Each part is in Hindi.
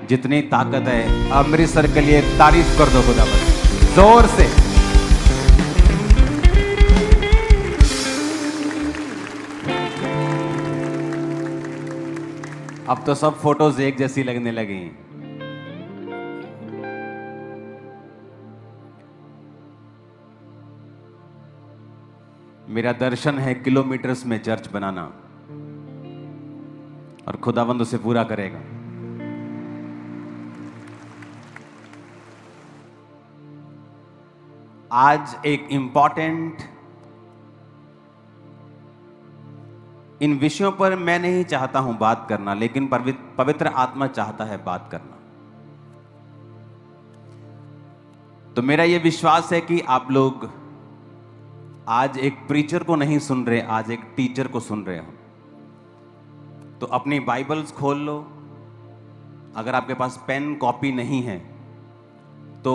जितनी ताकत है, अमृतसर के लिए तारीफ कर दो खुदा पर जोर से। अब तो सब फोटोज एक जैसी लगने लगी। मेरा दर्शन है किलोमीटर्स में चर्च बनाना, और खुदावंद उसे पूरा करेगा। आज एक इंपॉर्टेंट, इन विषयों पर मैं नहीं चाहता हूं बात करना, लेकिन पवित्र आत्मा चाहता है बात करना। तो मेरा यह विश्वास है कि आप लोग आज एक प्रीचर को नहीं सुन रहे, आज एक टीचर को सुन रहे हो। तो अपनी बाइबल्स खोल लो। अगर आपके पास पेन कॉपी नहीं है तो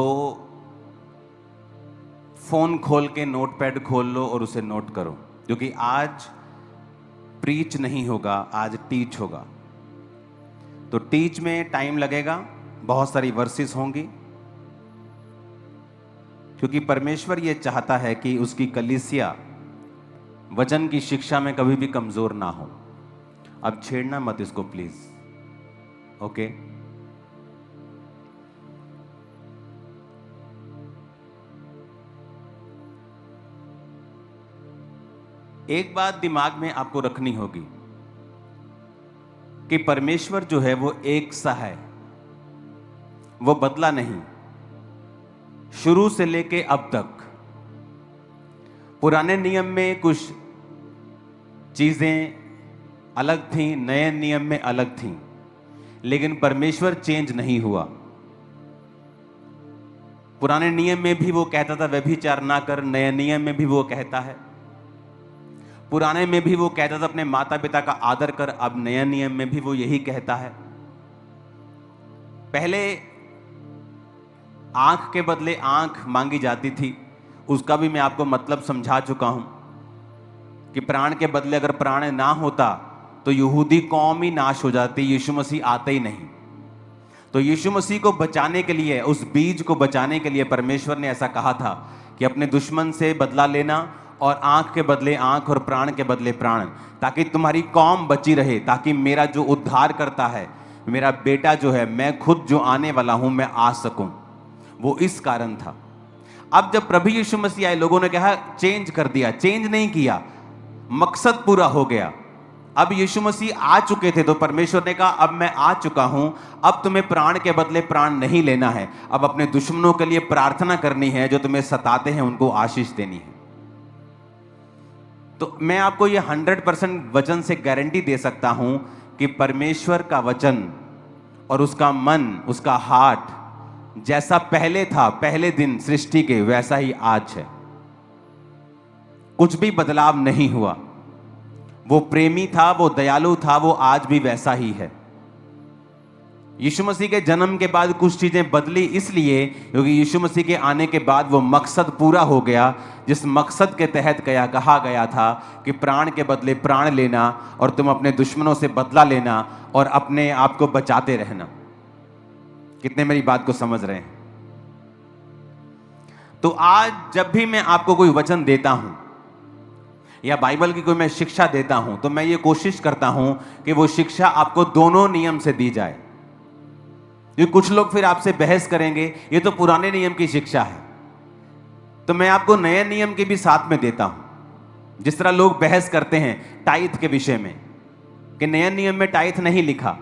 फोन खोल के नोटपैड खोल लो और उसे नोट करो, क्योंकि आज प्रीच नहीं होगा, आज टीच होगा। तो टीच में टाइम लगेगा, बहुत सारी वर्सेस होंगी, क्योंकि परमेश्वर ये चाहता है कि उसकी कलीसिया वचन की शिक्षा में कभी भी कमजोर ना हो। अब छेड़ना मत इसको प्लीज, ओके? एक बात दिमाग में आपको रखनी होगी कि परमेश्वर जो है वो एक सा है, वो बदला नहीं। शुरू से लेके अब तक पुराने नियम में कुछ चीजें अलग थीं, नए नियम में अलग थीं, लेकिन परमेश्वर चेंज नहीं हुआ। पुराने नियम में भी वो कहता था व्यभिचार ना कर, नए नियम में भी वो कहता है। पुराने में भी वो कहता था अपने माता पिता का आदर कर, अब नया नियम में भी वो यही कहता है। पहले आंख के बदले आंख मांगी जाती थी, उसका भी मैं आपको मतलब समझा चुका हूं कि प्राण के बदले अगर प्राण ना होता तो यहूदी कौम ही नाश हो जाती, यीशु मसीह आते ही नहीं। तो यीशु मसीह को बचाने के लिए, उस बीज को बचाने के लिए परमेश्वर ने ऐसा कहा था कि अपने दुश्मन से बदला लेना, और आंख के बदले आंख और प्राण के बदले प्राण, ताकि तुम्हारी कौम बची रहे, ताकि मेरा जो उद्धार करता है, मेरा बेटा जो है, मैं खुद जो आने वाला हूं, मैं आ सकूं। वो इस कारण था। अब जब प्रभु यीशु मसीह आए, लोगों ने कहा चेंज कर दिया। चेंज नहीं किया, मकसद पूरा हो गया। अब यीशु मसीह आ चुके थे, तो परमेश्वर ने कहा अब मैं आ चुका हूं, अब तुम्हें प्राण के बदले प्राण नहीं लेना है, अब अपने दुश्मनों के लिए प्रार्थना करनी है, जो तुम्हें सताते हैं उनको आशीष देनी है। तो मैं आपको ये 100% वचन से गारंटी दे सकता हूं कि परमेश्वर का वचन और उसका मन, उसका हार्ट जैसा पहले था, पहले दिन सृष्टि के, वैसा ही आज है। कुछ भी बदलाव नहीं हुआ। वो प्रेमी था, वो दयालु था, वो आज भी वैसा ही है। यीशु मसीह के जन्म के बाद कुछ चीजें बदली, इसलिए क्योंकि यीशु मसीह के आने के बाद वो मकसद पूरा हो गया, जिस मकसद के तहत कहा गया था कि प्राण के बदले प्राण लेना, और तुम अपने दुश्मनों से बदला लेना, और अपने आप को बचाते रहना। कितने मेरी बात को समझ रहे हैं? तो आज जब भी मैं आपको कोई वचन देता हूं या बाइबल की कोई मैं शिक्षा देता हूं, तो मैं ये कोशिश करता हूं कि वो शिक्षा आपको दोनों नियम से दी जाए। क्योंकि कुछ लोग फिर आपसे बहस करेंगे ये तो पुराने नियम की शिक्षा है, तो मैं आपको नए नियम की भी साथ में देता हूं। जिस तरह लोग बहस करते हैं टाइथ के विषय में कि नए नियम में टाइथ नहीं लिखा।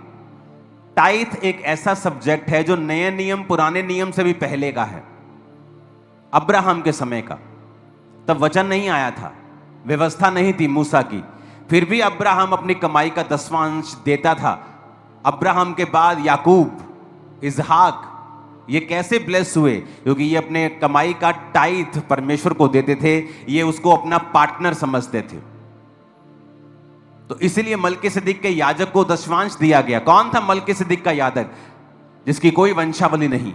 टाइथ एक ऐसा सब्जेक्ट है जो नए नियम पुराने नियम से भी पहले का है, अब्राहम के समय का। तब वचन नहीं आया था, व्यवस्था नहीं थी मूसा की, फिर भी अब्राहम अपनी कमाई का 10वां देता था। अब्राहम के बाद याकूब, इसहाक, ये कैसे ब्लेस हुए? क्योंकि ये अपने कमाई का टाइथ परमेश्वर को देते थे, ये उसको अपना पार्टनर समझते थे। तो इसीलिए मलकीसिदक के याजक को 10वां दिया गया। कौन था मलकीसिदक का याजक? जिसकी कोई वंशावली नहीं।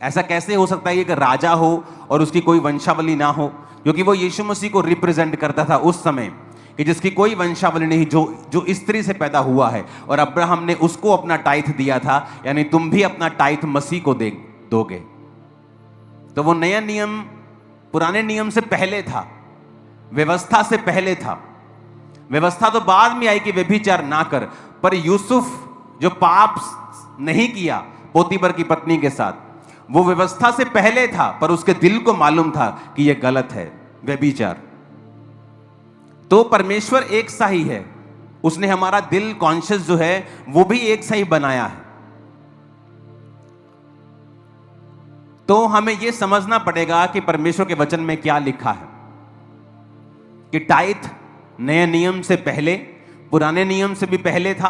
ऐसा कैसे हो सकता है कि राजा हो और उसकी कोई वंशावली ना हो? क्योंकि वो यीशु मसीह को रिप्रेजेंट करता था उस समय कि जिसकी कोई वंशावली नहीं, जो स्त्री से पैदा हुआ है, और अब्राहम ने उसको अपना टाइथ दिया था, यानी तुम भी अपना टाइथ मसीह को दोगे। तो वो नया नियम पुराने नियम से पहले था, व्यवस्था से पहले था। व्यवस्था तो बाद में आई कि व्यभिचार ना कर, पर यूसुफ जो पाप नहीं किया पोतीबर की पत्नी के साथ, वो व्यवस्था से पहले था, पर उसके दिल को मालूम था कि यह गलत है, व्यभिचार। तो परमेश्वर एक सा ही है, उसने हमारा दिल कॉन्शियस जो है वो भी एक सा ही बनाया है। तो हमें यह समझना पड़ेगा कि परमेश्वर के वचन में क्या लिखा है, कि टाइथ नए नियम से पहले, पुराने नियम से भी पहले था।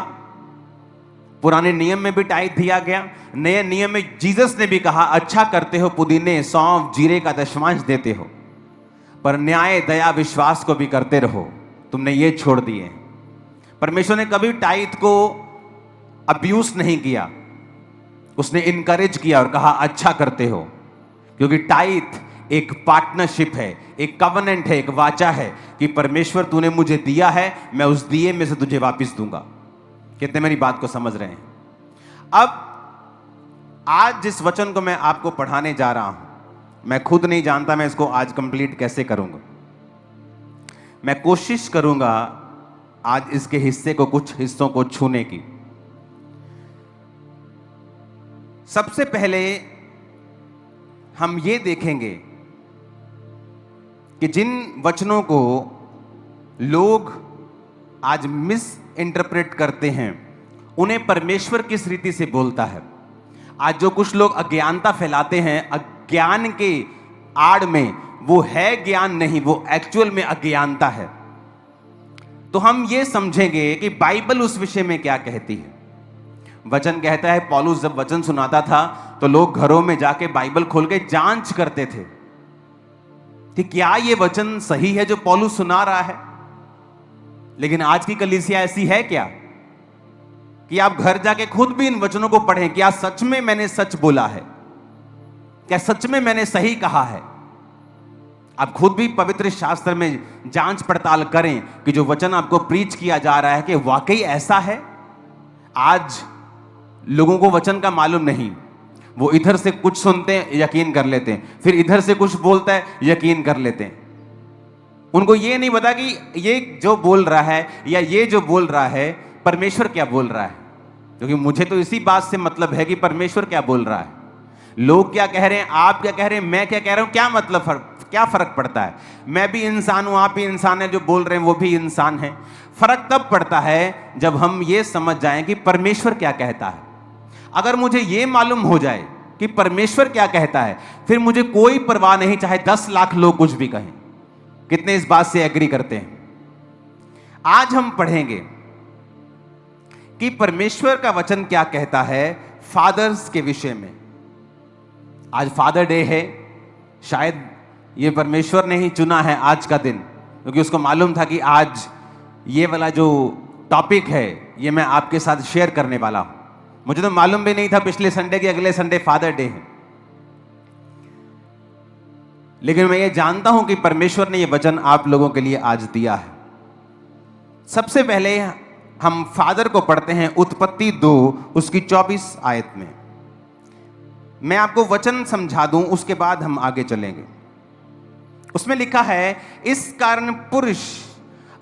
पुराने नियम में भी टाइथ दिया गया, नए नियम में जीसस ने भी कहा अच्छा करते हो, पुदीने सौंफ जीरे का दशमांश देते हो, पर न्याय दया विश्वास को भी करते रहो, तुमने ये छोड़ दिए। परमेश्वर ने कभी टाइथ को अब्यूज नहीं किया, उसने इनकरेज किया और कहा अच्छा करते हो, क्योंकि टाइथ एक पार्टनरशिप है, एक कवनेंट है, एक वाचा है कि परमेश्वर तूने मुझे दिया है, मैं उस दिए में से तुझे वापस दूंगा। कितने मेरी बात को समझ रहे हैं? अब आज जिस वचन को मैं आपको पढ़ाने जा रहा हूं, मैं खुद नहीं जानता मैं इसको आज कंप्लीट कैसे करूंगा। मैं कोशिश करूंगा आज इसके हिस्से को, कुछ हिस्सों को छूने की। सबसे पहले हम ये देखेंगे कि जिन वचनों को लोग आज मिस इंटरप्रेट करते हैं, उन्हें परमेश्वर किस रीति से बोलता है। आज जो कुछ लोग अज्ञानता फैलाते हैं, अज्ञान के आड़ में, वो है ज्ञान नहीं, वो एक्चुअल में अज्ञानता है। तो हम ये समझेंगे कि बाइबल उस विषय में क्या कहती है। वचन कहता है, पौलुस जब वचन सुनाता था तो लोग घरों में जाके बाइबल खोल के जांच करते थे कि क्या ये वचन सही है जो पौलुस सुना रहा है। लेकिन आज की कलीसिया ऐसी है क्या कि आप घर जाके खुद भी इन वचनों को पढ़ें, क्या सच में मैंने सच बोला है, क्या सच में मैंने सही कहा है। आप खुद भी पवित्र शास्त्र में जांच पड़ताल करें कि जो वचन आपको प्रीच किया जा रहा है कि वाकई ऐसा है। आज लोगों को वचन का मालूम नहीं, वो इधर से कुछ सुनते हैं यकीन कर लेते हैं, फिर इधर से कुछ बोलता है यकीन कर लेते हैं। उनको ये नहीं पता कि ये जो बोल रहा है या ये जो बोल रहा है परमेश्वर क्या बोल रहा है। क्योंकि मुझे तो इसी बात से मतलब है कि परमेश्वर क्या बोल रहा है। लोग क्या कह रहे हैं, आप क्या कह रहे हैं, मैं क्या कह रहा हूं, क्या मतलब क्या फर्क पड़ता है। मैं भी इंसान हूं, आप भी इंसान है, जो बोल रहे हैं वो भी इंसान है। फर्क तब पड़ता है जब हम ये समझ जाएं कि परमेश्वर क्या कहता है। अगर मुझे ये मालूम हो जाए कि परमेश्वर क्या कहता है, फिर मुझे कोई परवाह नहीं, चाहे 10 लाख लोग कुछ भी कहें। कितने इस बात से एग्री करते हैं? आज हम पढ़ेंगे कि परमेश्वर का वचन क्या कहता है फादर्स के विषय में। आज फादर डे है, शायद ये परमेश्वर ने ही चुना है आज का दिन, क्योंकि उसको मालूम था कि आज ये वाला जो टॉपिक है ये मैं आपके साथ शेयर करने वाला हूं। मुझे तो मालूम भी नहीं था पिछले संडे के अगले संडे फादर डे है, लेकिन मैं ये जानता हूं कि परमेश्वर ने ये वचन आप लोगों के लिए आज दिया है। सबसे पहले हम फादर को पढ़ते हैं उत्पत्ति 2 उसकी 24 आयत में। मैं आपको वचन समझा दूं, उसके बाद हम आगे चलेंगे। उसमें लिखा है, इस कारण पुरुष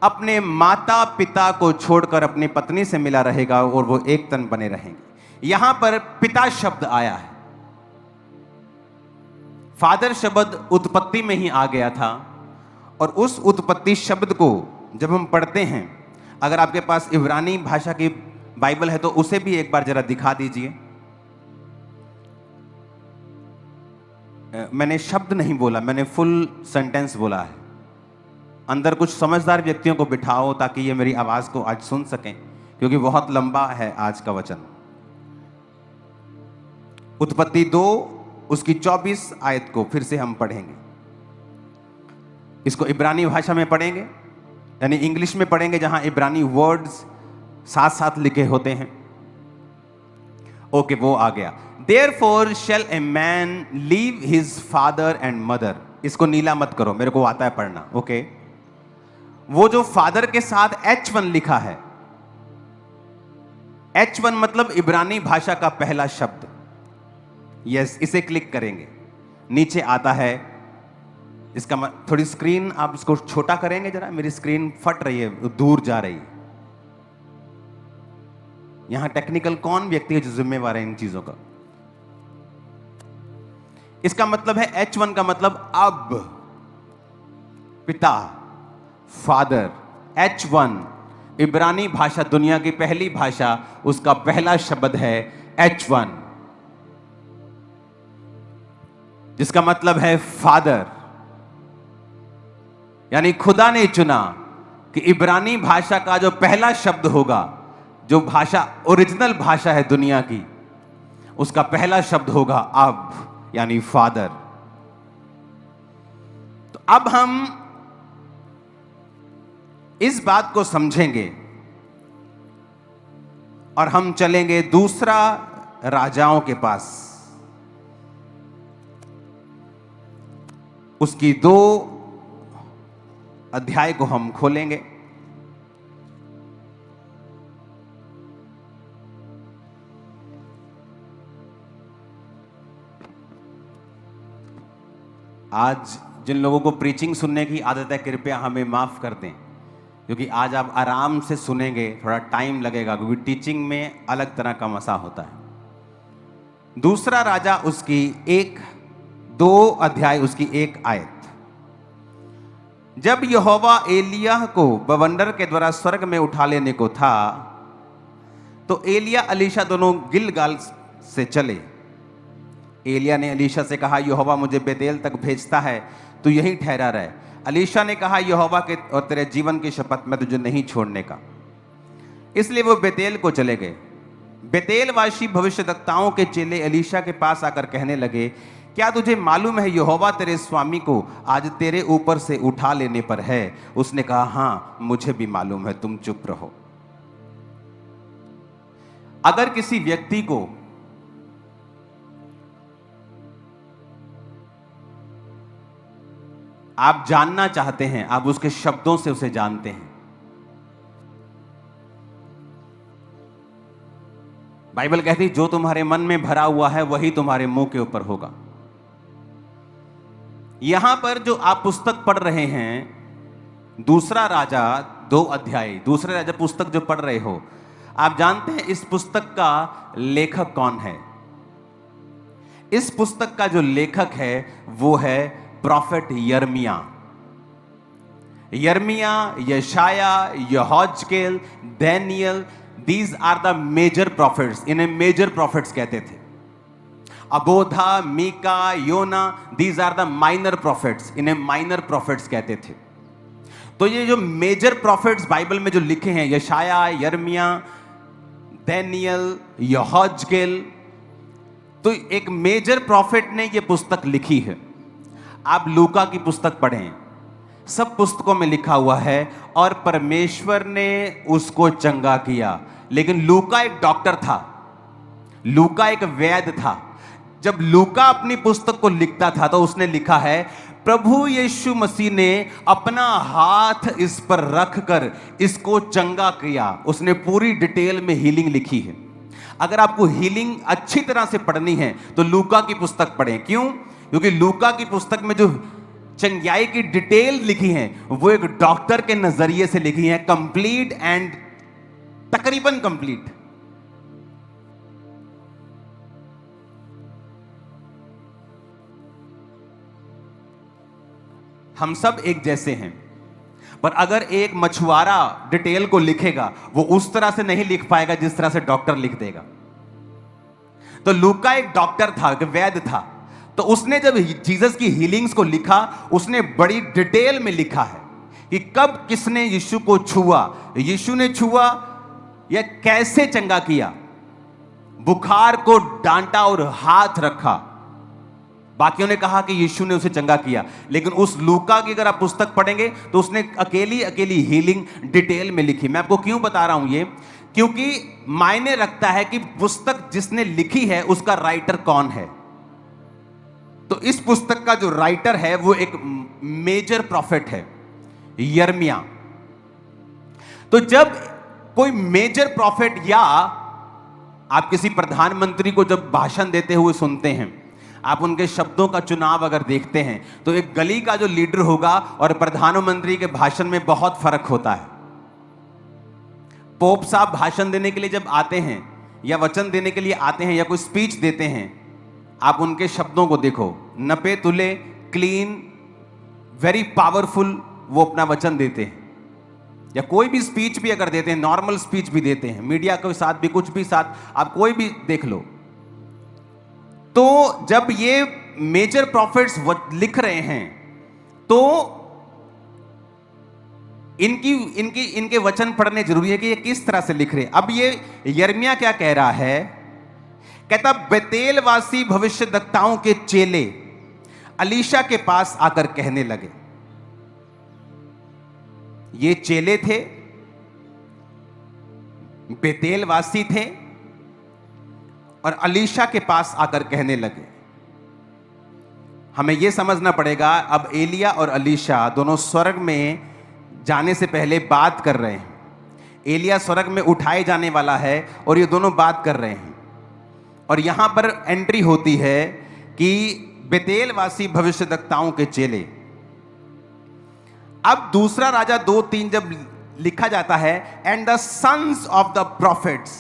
अपने माता पिता को छोड़कर अपनी पत्नी से मिला रहेगा और वो एक तन बने रहेंगे। यहां पर पिता शब्द आया है। फादर शब्द उत्पत्ति में ही आ गया था, और उस उत्पत्ति शब्द को जब हम पढ़ते हैं, अगर आपके पास इब्रानी भाषा की बाइबल है तो उसे भी एक बार जरा दिखा दीजिए। मैंने शब्द नहीं बोला, मैंने फुल सेंटेंस बोला है। अंदर कुछ समझदार व्यक्तियों को बिठाओ ताकि ये मेरी आवाज को आज सुन सकें, क्योंकि बहुत लंबा है आज का वचन। उत्पत्ति 2 उसकी 24 आयत को फिर से हम पढ़ेंगे। इसको इब्रानी भाषा में पढ़ेंगे, यानी इंग्लिश में पढ़ेंगे, जहां इब्रानी वर्ड्स साथ साथ लिखे होते हैं। ओके, वो आ गया। Therefore shall a man leave his father and mother। इसको नीला मत करो, मेरे को आता है पढ़ना। ओके, वो जो फादर के साथ H1 लिखा है, H1 मतलब इब्रानी भाषा का पहला शब्द। यस, इसे क्लिक करेंगे, नीचे आता है इसका थोड़ी स्क्रीन आप इसको छोटा करेंगे जरा, मेरी स्क्रीन फट रही है, दूर जा रही है। यहां टेक्निकल कौन व्यक्ति है जो जिम्मेवार है इन चीजों का? इसका मतलब है H1 का मतलब अब, पिता, फादर। H1 इब्रानी भाषा, दुनिया की पहली भाषा, उसका पहला शब्द है H1, जिसका मतलब है फादर। यानी खुदा ने चुना कि इब्रानी भाषा का जो पहला शब्द होगा, जो भाषा ओरिजिनल भाषा है दुनिया की, उसका पहला शब्द होगा अब, यानी फादर। तो अब हम इस बात को समझेंगे और हम चलेंगे दूसरा राजाओं के पास। उसकी 2 अध्याय को हम खोलेंगे। आज जिन लोगों को प्रीचिंग सुनने की आदत है, कृपया हमें माफ कर दें, क्योंकि आज आप आराम से सुनेंगे, थोड़ा टाइम लगेगा, क्योंकि टीचिंग में अलग तरह का मसा होता है। दूसरा राजा उसकी 2 अध्याय उसकी 1 आयत। जब यहोवा एलिय्याह को बवंडर के द्वारा स्वर्ग में उठा लेने को था, तो एलिय्याह अलीशा दोनों गिलगाल से चले। एलिय्याह ने अलीशा से कहा, यहोवा मुझे बेतेल तक भेजता है, तू यहीं ठहरा रहे। अलीशा ने कहा, यहोवा के और तेरे जीवन की शपथ, मैं तुझे नहीं छोड़ने का। इसलिए वो बेतेल को चले गए। बेतेलवासी भविष्यद्वक्ताओं के चेले अलीशा के पास आकर कहने लगे, क्या तुझे मालूम है यहोवा तेरे स्वामी को आज तेरे ऊपर से उठा लेने पर है? उसने कहा, हां मुझे भी मालूम है, तुम चुप रहो। अगर किसी व्यक्ति को आप जानना चाहते हैं, आप उसके शब्दों से उसे जानते हैं। बाइबल कहती है, जो तुम्हारे मन में भरा हुआ है वही तुम्हारे मुंह के ऊपर होगा। यहां पर जो आप पुस्तक पढ़ रहे हैं, दूसरा राजा 2 अध्याय, दूसरे राजा पुस्तक जो पढ़ रहे हो, आप जानते हैं इस पुस्तक का लेखक कौन है? इस पुस्तक का जो लेखक है वो है प्रॉफेट यिर्मयाह। यिर्मयाह, यशाया, यहोजकेल, दानियल, these are the major prophets. इन्हें मेजर प्रॉफिट्स कहते थे। अबोधा, मीका, योना, these are the minor prophets. इन्हें माइनर प्रॉफिट्स कहते थे। तो ये जो मेजर प्रॉफिट्स बाइबल में जो लिखे हैं, यशाया, यिर्मयाह, दानियल, यहोजकेल, तो एक मेजर प्रॉफिट ने ये पुस्तक लिखी है। आप लूका की पुस्तक पढ़ें, सब पुस्तकों में लिखा हुआ है, और परमेश्वर ने उसको चंगा किया। लेकिन लूका एक डॉक्टर था, लूका एक वैद्य था। जब लूका अपनी पुस्तक को लिखता था तो उसने लिखा है, प्रभु यीशु मसीह ने अपना हाथ इस पर रखकर इसको चंगा किया। उसने पूरी डिटेल में हीलिंग लिखी है। अगर आपको हीलिंग अच्छी तरह से पढ़नी है तो लूका की पुस्तक पढ़ें। क्यों? क्योंकि लूका की पुस्तक में जो चंगाई की डिटेल लिखी है वो एक डॉक्टर के नजरिए से लिखी है, कंप्लीट एंड तकरीबन कंप्लीट। हम सब एक जैसे हैं, पर अगर एक मछुआरा डिटेल को लिखेगा वो उस तरह से नहीं लिख पाएगा जिस तरह से डॉक्टर लिख देगा। तो लूका एक डॉक्टर था, एक वैद्य था। तो उसने जब जीसस की हीलिंग्स को लिखा, उसने बड़ी डिटेल में लिखा है कि कब किसने यीशु को छुआ, यीशु ने छुआ या कैसे चंगा किया, बुखार को डांटा और हाथ रखा। बाकियों ने कहा कि यीशु ने उसे चंगा किया, लेकिन उस लूका की अगर आप पुस्तक पढ़ेंगे तो उसने अकेली हीलिंग डिटेल में लिखी। मैं आपको क्यों बता रहा हूं ये? क्योंकि मायने रखता है कि पुस्तक जिसने लिखी है उसका राइटर कौन है। तो इस पुस्तक का जो राइटर है वो एक मेजर प्रॉफिट है, यिर्मयाह। तो जब कोई मेजर प्रॉफिट या आप किसी प्रधानमंत्री को जब भाषण देते हुए सुनते हैं, आप उनके शब्दों का चुनाव अगर देखते हैं, तो एक गली का जो लीडर होगा और प्रधानमंत्री के भाषण में बहुत फर्क होता है। पोप साहब भाषण देने के लिए जब आते हैं या वचन देने के लिए आते हैं या कोई स्पीच देते हैं, आप उनके शब्दों को देखो, नपे तुले, क्लीन, वेरी पावरफुल वो अपना वचन देते हैं। या कोई भी स्पीच भी अगर देते हैं, नॉर्मल स्पीच भी देते हैं, मीडिया के साथ भी, कुछ भी साथ, आप कोई भी देख लो। तो जब ये मेजर प्रॉफिट्स लिख रहे हैं, तो इनके वचन पढ़ने जरूरी है कि ये किस तरह से लिख रहे हैं। अब ये यिर्मयाह क्या कह रहा है? कहता, बेतेलवासी भविष्यद्वक्ताओं के चेले अलीशा के पास आकर कहने लगे। ये चेले थे, बेतेलवासी थे, और अलीशा के पास आकर कहने लगे। हमें यह समझना पड़ेगा, अब एलिया और अलीशा दोनों स्वर्ग में जाने से पहले बात कर रहे हैं। एलिया स्वर्ग में उठाए जाने वाला है और ये दोनों बात कर रहे हैं। और यहां पर एंट्री होती है कि बेतेलवासी भविष्यद्वक्ताओं के चेले। अब दूसरा राजा 2:3 जब लिखा जाता है, and the sons of the prophets.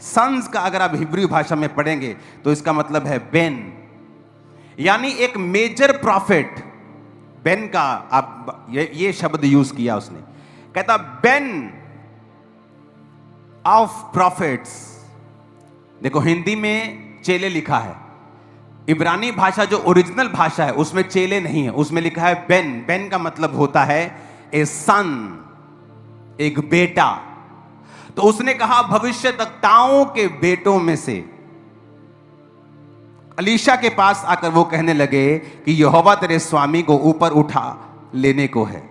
Sons का अगर आप हिब्रू भाषा में पढ़ेंगे तो इसका मतलब है बेन, यानी एक मेजर प्रॉफिट। बेन का आप ये शब्द यूज किया उसने, कहता बेन ऑफ प्रॉफिट्स। देखो हिंदी में चेले लिखा है, इब्रानी भाषा जो ओरिजिनल भाषा है उसमें चेले नहीं है, उसमें लिखा है बेन। बेन का मतलब होता है ए सन, एक बेटा। तो उसने कहा भविष्यद्वक्ताओं के बेटों में से अलीशा के पास आकर वो कहने लगे कि यहोवा तेरे स्वामी को ऊपर उठा लेने को है।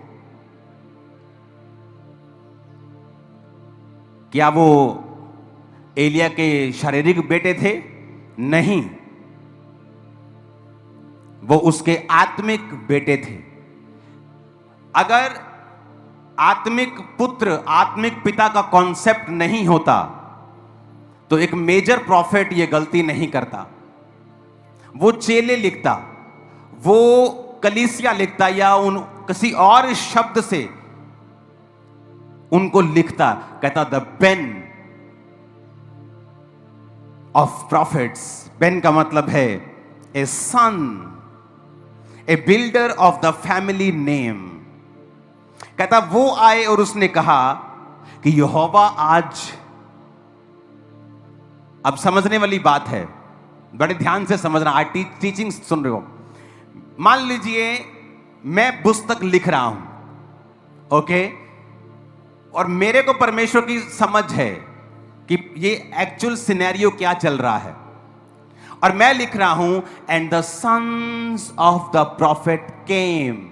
क्या वो एलिया के शारीरिक बेटे थे? नहीं, वो उसके आत्मिक बेटे थे। अगर आत्मिक पुत्र, आत्मिक पिता का कॉन्सेप्ट नहीं होता तो एक मेजर प्रॉफिट ये गलती नहीं करता। वो चेले लिखता, वो कलीसिया लिखता, या उन किसी और शब्द से उनको लिखता। कहता द बेन ऑफ प्रॉफिट्स। बेन का मतलब है a son, a builder of the family name. कहता वो आए और उसने कहा कि यहोवा आज, अब समझने वाली बात है, बड़े ध्यान से समझना, आज टीचिंग सुन रहे हो। मान लीजिए मैं पुस्तक लिख रहा हूं, ओके, और मेरे को परमेश्वर की समझ है कि ये एक्चुअल सिनेरियो क्या चल रहा है, और मैं लिख रहा हूं and the sons of the prophet came.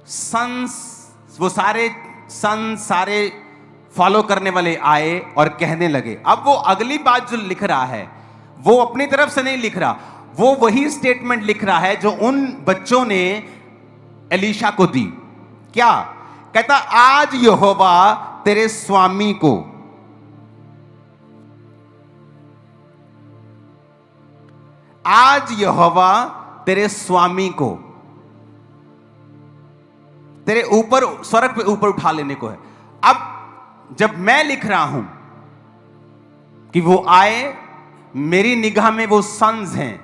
Sons, वो सारे सन, सारे फॉलो करने वाले आए और कहने लगे। अब वो अगली बात जो लिख रहा है वो अपनी तरफ से नहीं लिख रहा, वो वही स्टेटमेंट लिख रहा है जो उन बच्चों ने एलीशा को दी। क्या कहता? आज यहोवा तेरे स्वामी को, आज यहोवा तेरे स्वामी को तेरे ऊपर, स्वर्ग पे ऊपर उठा लेने को है। अब जब मैं लिख रहा हूं कि वो आए, मेरी निगाह में वो सन्स हैं,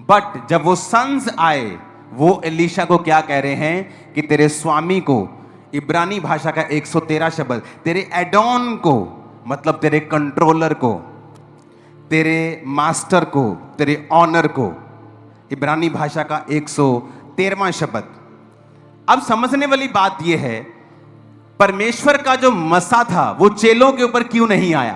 बट जब वो सन्स आए, वो एलीशा को क्या कह रहे हैं कि तेरे स्वामी को, इब्रानी भाषा का 113 शब्द, तेरे एडॉन को, मतलब तेरे कंट्रोलर को, तेरे मास्टर को, तेरे ऑनर को, इब्रानी भाषा का 113वां शब्द। अब समझने वाली बात यह है, परमेश्वर का जो मसा था वो चेलों के ऊपर क्यों नहीं आया?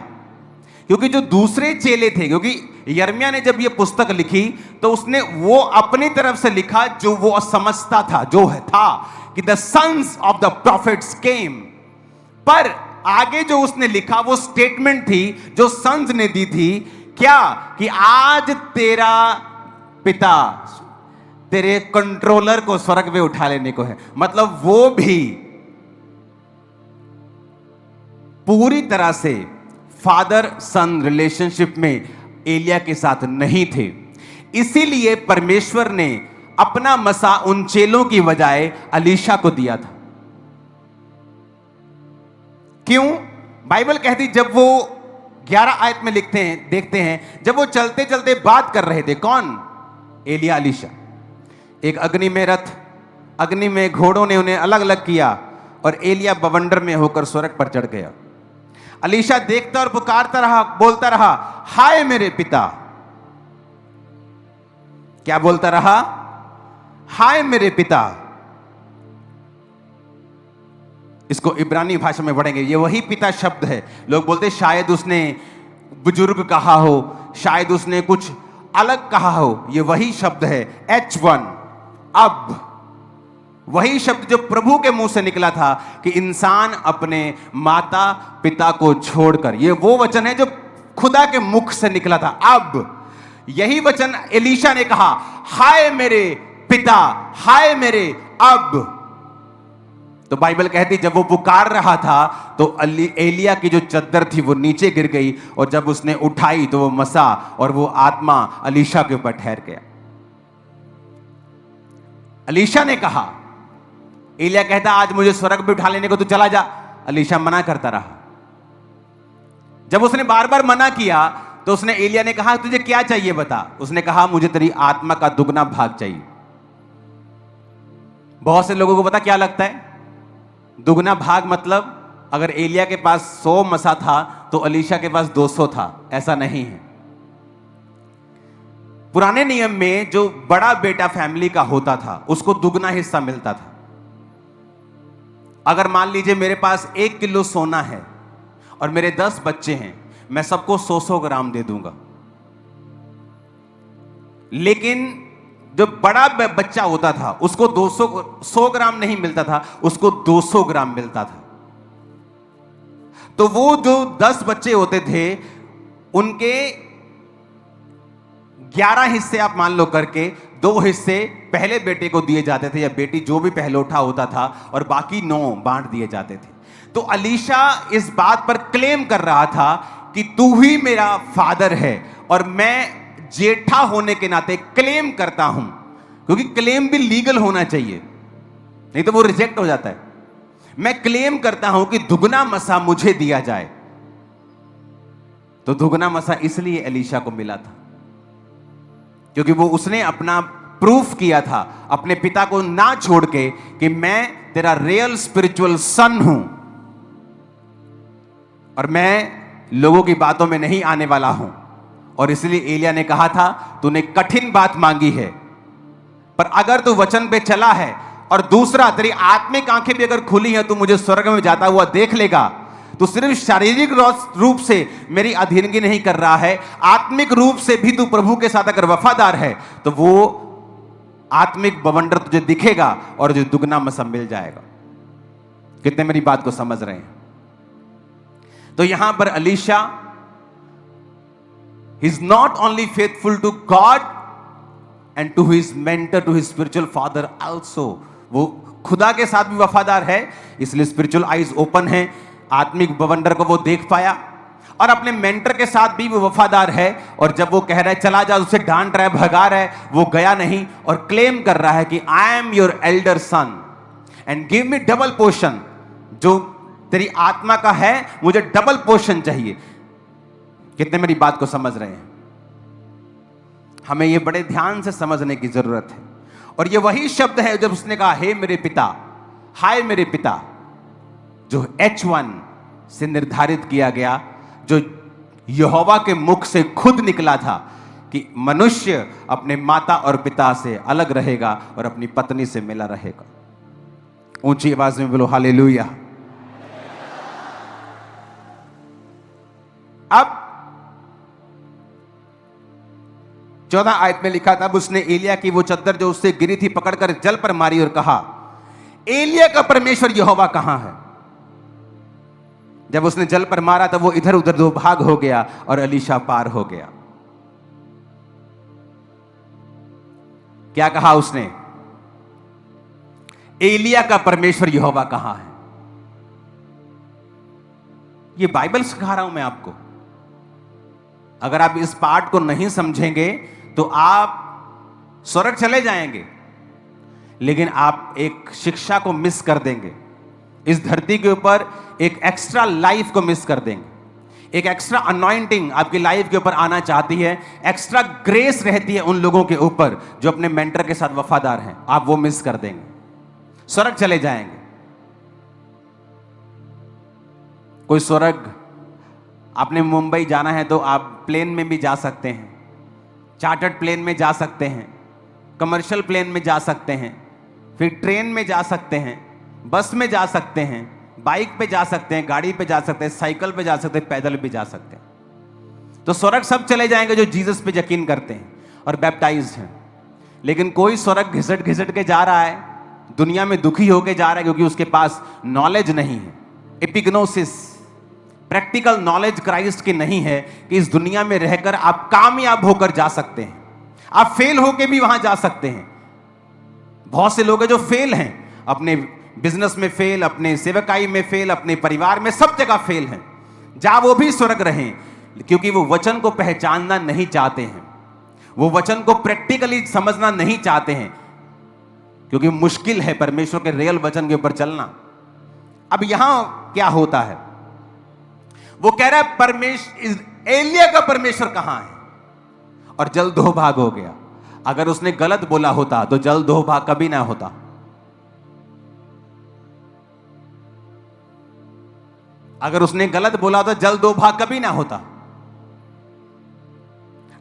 क्योंकि जो दूसरे चेले थे, क्योंकि यिर्मयाह ने जब ये पुस्तक लिखी तो उसने वो अपनी तरफ से लिखा जो वो समझता था, जो है था कि the sons of the prophets came. पर आगे जो उसने लिखा वो स्टेटमेंट थी जो सन्स ने दी थी, क्या कि आज तेरा पिता, तेरे कंट्रोलर को स्वर्ग में उठा लेने को है। मतलब वो भी पूरी तरह से फादर सन रिलेशनशिप में एलिया के साथ नहीं थे। इसीलिए परमेश्वर ने अपना मसा उन चेलों की बजाय अलीशा को दिया था। क्यों? बाइबल कहती, जब वो 11 आयत में लिखते हैं, देखते हैं, जब वो चलते चलते बात कर रहे थे, कौन? एलिया, अलीशा। एक अग्नि में रथ, अग्नि में घोड़ों ने उन्हें अलग अलग किया और एलिया बवंडर में होकर स्वर्ग पर चढ़ गया। अलीशा देखता और पुकारता रहा, बोलता रहा, हाय मेरे पिता। क्या बोलता रहा? हाय मेरे पिता। इसको इब्रानी भाषा में पढ़ेंगे, ये वही पिता शब्द है। लोग बोलते शायद उसने बुजुर्ग कहा हो, शायद उसने कुछ अलग कहा हो। ये वही शब्द है, H1, अब। वही शब्द जो प्रभु के मुंह से निकला था कि इंसान अपने माता पिता को छोड़कर, ये वो वचन है जो खुदा के मुख से निकला था। अब यही वचन एलीशा ने कहा, हाय मेरे पिता, हाय मेरे अब। तो बाइबल कहती, जब वो पुकार रहा था तो एलिया की जो चद्दर थी वो नीचे गिर गई, और जब उसने उठाई तो वो मसा और वो आत्मा अलीशा के ऊपर ठहर गया। अलीशा ने कहा, एलिया कहता, आज मुझे स्वर्ग पे उठा लेने को तू चला जा। अलीशा मना करता रहा। जब उसने बार बार मना किया तो उसने, एलिया ने कहा, तुझे क्या चाहिए बता। उसने कहा, मुझे तेरी आत्मा का दुगना भाग चाहिए। बहुत से लोगों को पता क्या लगता है? दुगना भाग मतलब अगर एलिया के पास 100 मसा था तो अलीशा के पास 200 था। ऐसा नहीं है। पुराने नियम में जो बड़ा बेटा फैमिली का होता था उसको दुगना हिस्सा मिलता था। अगर मान लीजिए मेरे पास 1 किलो सोना है और मेरे 10 बच्चे हैं, मैं सबको 100-100 ग्राम दे दूंगा। लेकिन जो बड़ा बच्चा होता था उसको 100 ग्राम नहीं मिलता था, उसको 200 ग्राम मिलता था। तो वो जो 10 बच्चे होते थे उनके 11 हिस्से आप मान लो करके, 2 हिस्से पहले बेटे को दिए जाते थे या बेटी, जो भी पहलौठा होता था, और बाकी 9 बांट दिए जाते थे। तो अलीशा इस बात पर क्लेम कर रहा था कि तू ही मेरा फादर है, और मैं जेठा होने के नाते क्लेम करता हूं, क्योंकि क्लेम भी लीगल होना चाहिए, नहीं तो वो रिजेक्ट हो जाता है। मैं क्लेम करता हूं कि दुगना मसा मुझे दिया जाए। तो दुगना मसा इसलिए एलीशा को मिला था क्योंकि वो उसने अपना प्रूफ किया था अपने पिता को ना छोड़ के कि मैं तेरा रियल स्पिरिचुअल सन हूं और मैं लोगों की बातों में नहीं आने वाला हूं। और इसलिए एलिया ने कहा था, तूने कठिन बात मांगी है, पर अगर तू वचन पे चला है, और दूसरा तेरी आत्मिक आंखें भी अगर खुली हैं, तू मुझे स्वर्ग में जाता हुआ देख लेगा। तू सिर्फ शारीरिक रूप से मेरी अधीनगी नहीं कर रहा है, आत्मिक रूप से भी तू प्रभु के साथ अगर वफादार है, तो वो आत्मिक बवंडर तुझे दिखेगा और तुझे दुगना मसा मिल जाएगा। कितने मेरी बात को समझ रहे हैं? तो यहां पर Alisha is not only faithful to God and to his mentor, to his spiritual father also, वो खुदा के साथ भी वफादार है, इसलिए स्पिरिचुअल आईज ओपन है, आत्मिक बवंडर को वो देख पाया, और अपने मेंटर के साथ भी वो वफादार है। और जब वो कह रहा है चला जा, उसे डांट रहा है, भगा रहा है, वो गया नहीं और क्लेम कर रहा है कि I am your elder son and give me double portion. जो तेरी आत्मा का है मुझे डबल पोर्शन चाहिए। कितने मेरी बात को समझ रहे हैं? हमें यह बड़े ध्यान से समझने की जरूरत है। और यह वही शब्द है जब उसने कहा, हे मेरे पिता, हाय मेरे पिता, जो H1 से निर्धारित किया गया, जो यहोवा के मुख से खुद निकला था कि मनुष्य अपने माता और पिता से अलग रहेगा और अपनी पत्नी से मिला रहेगा। ऊंची आवाज में बोलो हालेलुया। अब 14 आयत में लिखा था, अब उसने एलिया की वो चद्दर जो उससे गिरी थी पकड़कर जल पर मारी और कहा, एलिया का परमेश्वर यहोवा कहां है? जब उसने जल पर मारा तब वो इधर उधर 2 भाग हो गया और अलीशा पार हो गया। क्या कहा उसने? एलिया का परमेश्वर यहोवा कहां है? ये बाइबल सिखा रहा हूं मैं आपको। अगर आप इस पार्ट को नहीं समझेंगे तो आप स्वर्ग चले जाएंगे, लेकिन आप एक शिक्षा को मिस कर देंगे। इस धरती के ऊपर एक एक्स्ट्रा लाइफ को मिस कर देंगे। एक एक्स्ट्रा अनॉइंटिंग आपकी लाइफ के ऊपर आना चाहती है, एक्स्ट्रा ग्रेस रहती है उन लोगों के ऊपर जो अपने मेंटर के साथ वफादार हैं, आप वो मिस कर देंगे, स्वर्ग चले जाएंगे। कोई स्वर्ग, आपने मुंबई जाना है तो आप प्लेन में भी जा सकते हैं, चार्टर्ड प्लेन में जा सकते हैं, कमर्शियल प्लेन में जा सकते हैं, फिर ट्रेन में जा सकते हैं, बस में जा सकते हैं, बाइक पे जा सकते हैं, गाड़ी पे जा सकते हैं, साइकिल पे जा सकते हैं, पैदल भी जा सकते हैं। तो स्वर्ग सब चले जाएंगे जो जीसस पे यकीन करते हैं और बैप्टाइज्ड हैं। लेकिन कोई स्वर्ग घिसट घिसट के जा रहा है, दुनिया में दुखी होके जा रहा है, क्योंकि उसके पास नॉलेज नहीं है, एपिग्नोसिस, प्रैक्टिकल नॉलेज क्राइस्ट की नहीं है कि इस दुनिया में रहकर आप कामयाब होकर जा सकते हैं, आप फेल होकर भी वहां जा सकते हैं। बहुत से लोग हैं जो फेल हैं, अपने बिजनेस में फेल, अपने सेवकाई में फेल, अपने परिवार में, सब जगह फेल हैं। जा वो भी स्वर्ग रहें, क्योंकि वो वचन को पहचानना नहीं चाहते हैं, वो वचन को प्रैक्टिकली समझना नहीं चाहते हैं, क्योंकि मुश्किल है परमेश्वर के रियल वचन के ऊपर चलना। अब यहां क्या होता है, वो कह रहा है परमेश्वर, एलिया का परमेश्वर कहां है, और जल दो भाग हो गया। अगर उसने गलत बोला होता तो जल दो भाग कभी ना होता। अगर उसने गलत बोला तो जल दो भाग कभी ना होता।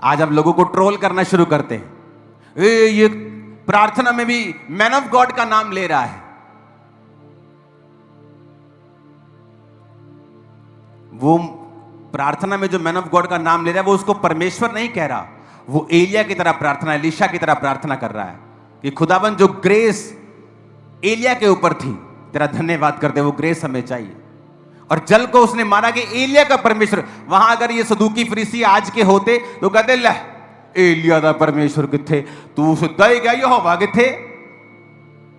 आज अब लोगों को ट्रोल करना शुरू करते हैं, ये प्रार्थना में भी मैन ऑफ गॉड का नाम ले रहा है। वो प्रार्थना में जो मैन ऑफ गॉड का नाम ले रहा है, वो उसको परमेश्वर नहीं कह रहा, वो एलिया की तरह प्रार्थना, एलीशा की तरह प्रार्थना कर रहा है कि खुदावन जो ग्रेस एलिया के ऊपर थी, तेरा धन्यवाद करते, वो ग्रेस हमें चाहिए। और जल को उसने माना कि एलिया का परमेश्वर। वहां अगर ये सदूकी फरीसी आज के होते तो कहते ले एलिया दा परमेश्वर किथे, तू सीधा ही गया यहोवा किथे,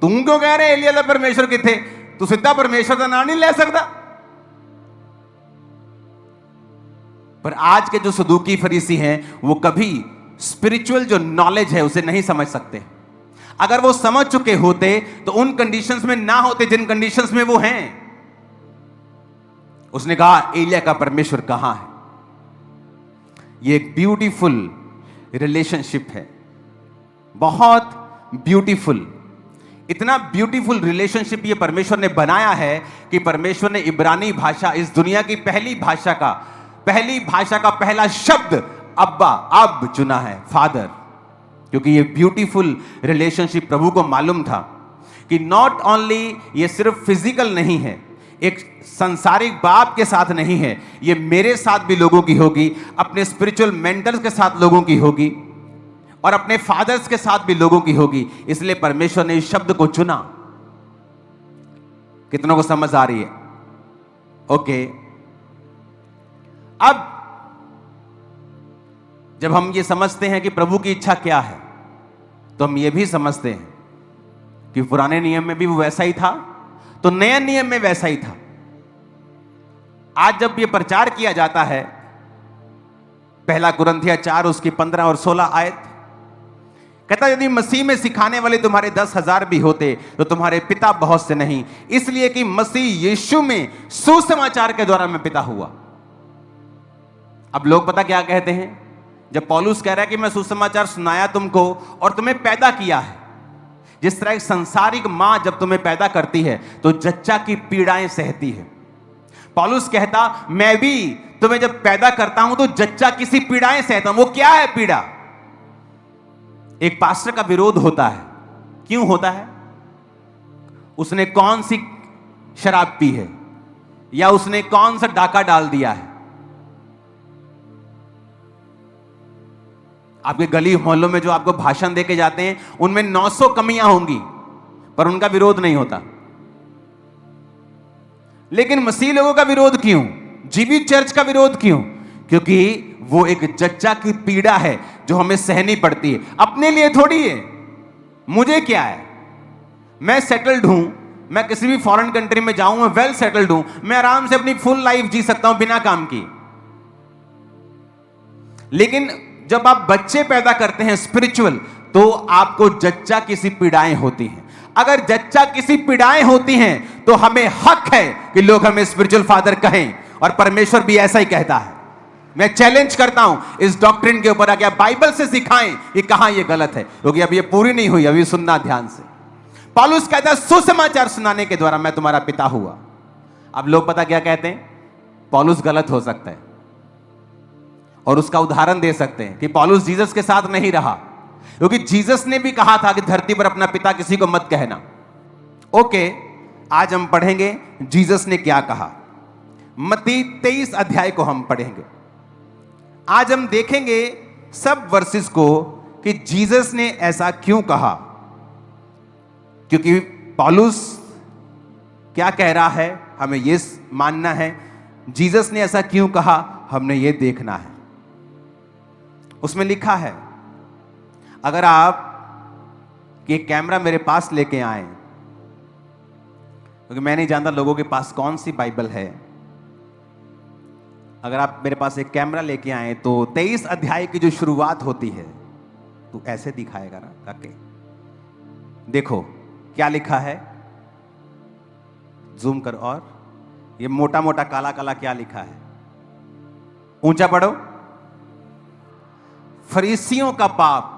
तू क्यों कह रहे एलिया दा परमेश्वर किथे, तू सीधा परमेश्वर का नाम नहीं ले सकता। पर आज के जो सदूकी फरीसी हैं वो कभी स्पिरिचुअल जो नॉलेज है उसे नहीं समझ सकते। अगर वो समझ चुके होते तो उन कंडीशंस में ना होते जिन कंडीशंस में वो हैं। उसने कहा एलिया का परमेश्वर कहां है। ये एक ब्यूटीफुल रिलेशनशिप है, बहुत ब्यूटीफुल, इतना ब्यूटीफुल रिलेशनशिप ये परमेश्वर ने बनाया है कि परमेश्वर ने इब्रानी भाषा, इस दुनिया की पहली भाषा का पहला शब्द अब्बा, अब चुना है, फादर। क्योंकि ये ब्यूटीफुल रिलेशनशिप प्रभु को मालूम था कि नॉट ओनली ये सिर्फ फिजिकल नहीं है, एक संसारिक बाप के साथ नहीं है, ये मेरे साथ भी लोगों की होगी, अपने स्पिरिचुअल मेंटर्स के साथ लोगों की होगी, और अपने फादर्स के साथ भी लोगों की होगी। इसलिए परमेश्वर ने इस शब्द को चुना। कितनों को समझ आ रही है? ओके। अब जब हम ये समझते हैं कि प्रभु की इच्छा क्या है, तो हम ये भी समझते हैं कि पुराने नियम में भी वो वैसा ही था, तो नए नियम में वैसा ही था। आज जब ये प्रचार किया जाता है, पहला कुरिन्थियों 4 उसकी 15 और 16 आयत कहता, यदि मसीह में सिखाने वाले तुम्हारे 10,000 भी होते तो तुम्हारे पिता बहुत से नहीं, इसलिए कि मसीह यीशु में सुसमाचार के द्वारा मैं पिता हुआ। अब लोग पता क्या कहते हैं, जब पौलुस कह रहा है कि मैं सुसमाचार सुनाया तुमको और तुम्हें पैदा किया है, जिस तरह एक संसारिक मां जब तुम्हें पैदा करती है तो जच्चा की पीड़ाएं सहती है, पौलुस कहता मैं भी तुम्हें जब पैदा करता हूं तो जच्चा किसी पीड़ाएं सहता हूं। वो क्या है पीड़ा? एक पास्टर का विरोध होता है। क्यों होता है? उसने कौन सी शराब पी है, या उसने कौन सा डाका डाल दिया है। आपके गली मोहल्लों में जो आपको भाषण देके जाते हैं उनमें 900 कमियां होंगी, पर उनका विरोध नहीं होता। लेकिन मसीह लोगों का विरोध क्यों? जीवित चर्च का विरोध क्यों? क्योंकि वो एक जच्चा की पीड़ा है जो हमें सहनी पड़ती है, अपने लिए थोड़ी है, मुझे क्या है, मैं सेटल्ड हूं, मैं किसी भी फॉरेन कंट्री में जाऊं, मैं वेल सेटल्ड हूं, मैं आराम से अपनी फुल लाइफ जी सकता हूं बिना काम की। लेकिन जब आप बच्चे पैदा करते हैं स्पिरिचुअल, तो आपको जच्चा किसी पीड़ाएं होती हैं। अगर जच्चा किसी पीड़ाएं होती हैं तो हमें हक है कि लोग हमें स्पिरिचुअल फादर कहें, और परमेश्वर भी ऐसा ही कहता है। मैं चैलेंज करता हूं इस डॉक्ट्रिन के ऊपर, आके आप बाइबल से सिखाएं कि कहां यह गलत है, क्योंकि अभी ये पूरी नहीं हुई, अभी सुनना ध्यान से। पौलुस कहता है सुसमाचार सुनाने के द्वारा मैं तुम्हारा पिता हुआ। अब लोग पता क्या कहते हैं, पौलुस गलत हो सकता है, और उसका उदाहरण दे सकते हैं कि पौलुस जीसस के साथ नहीं रहा, क्योंकि जीसस ने भी कहा था कि धरती पर अपना पिता किसी को मत कहना। ओके, आज हम पढ़ेंगे जीसस ने क्या कहा। मत्ती 23 अध्याय को हम पढ़ेंगे। आज हम देखेंगे सब वर्सेस को कि जीसस ने ऐसा क्यों कहा, क्योंकि पौलुस क्या कह रहा है हमें यह मानना है, जीसस ने ऐसा क्यों कहा हमने यह देखना है। उसमें लिखा है, अगर आप ये कैमरा मेरे पास लेके आए, क्योंकि मैं नहीं जानता लोगों के पास कौन सी बाइबल है, अगर आप मेरे पास एक कैमरा लेके आए तो 23 अध्याय की जो शुरुआत होती है तो ऐसे दिखाएगा ना काके। देखो क्या लिखा है, जूम कर, और ये मोटा मोटा काला काला क्या लिखा है, ऊंचा पढ़ो, फरीसियों का पाप।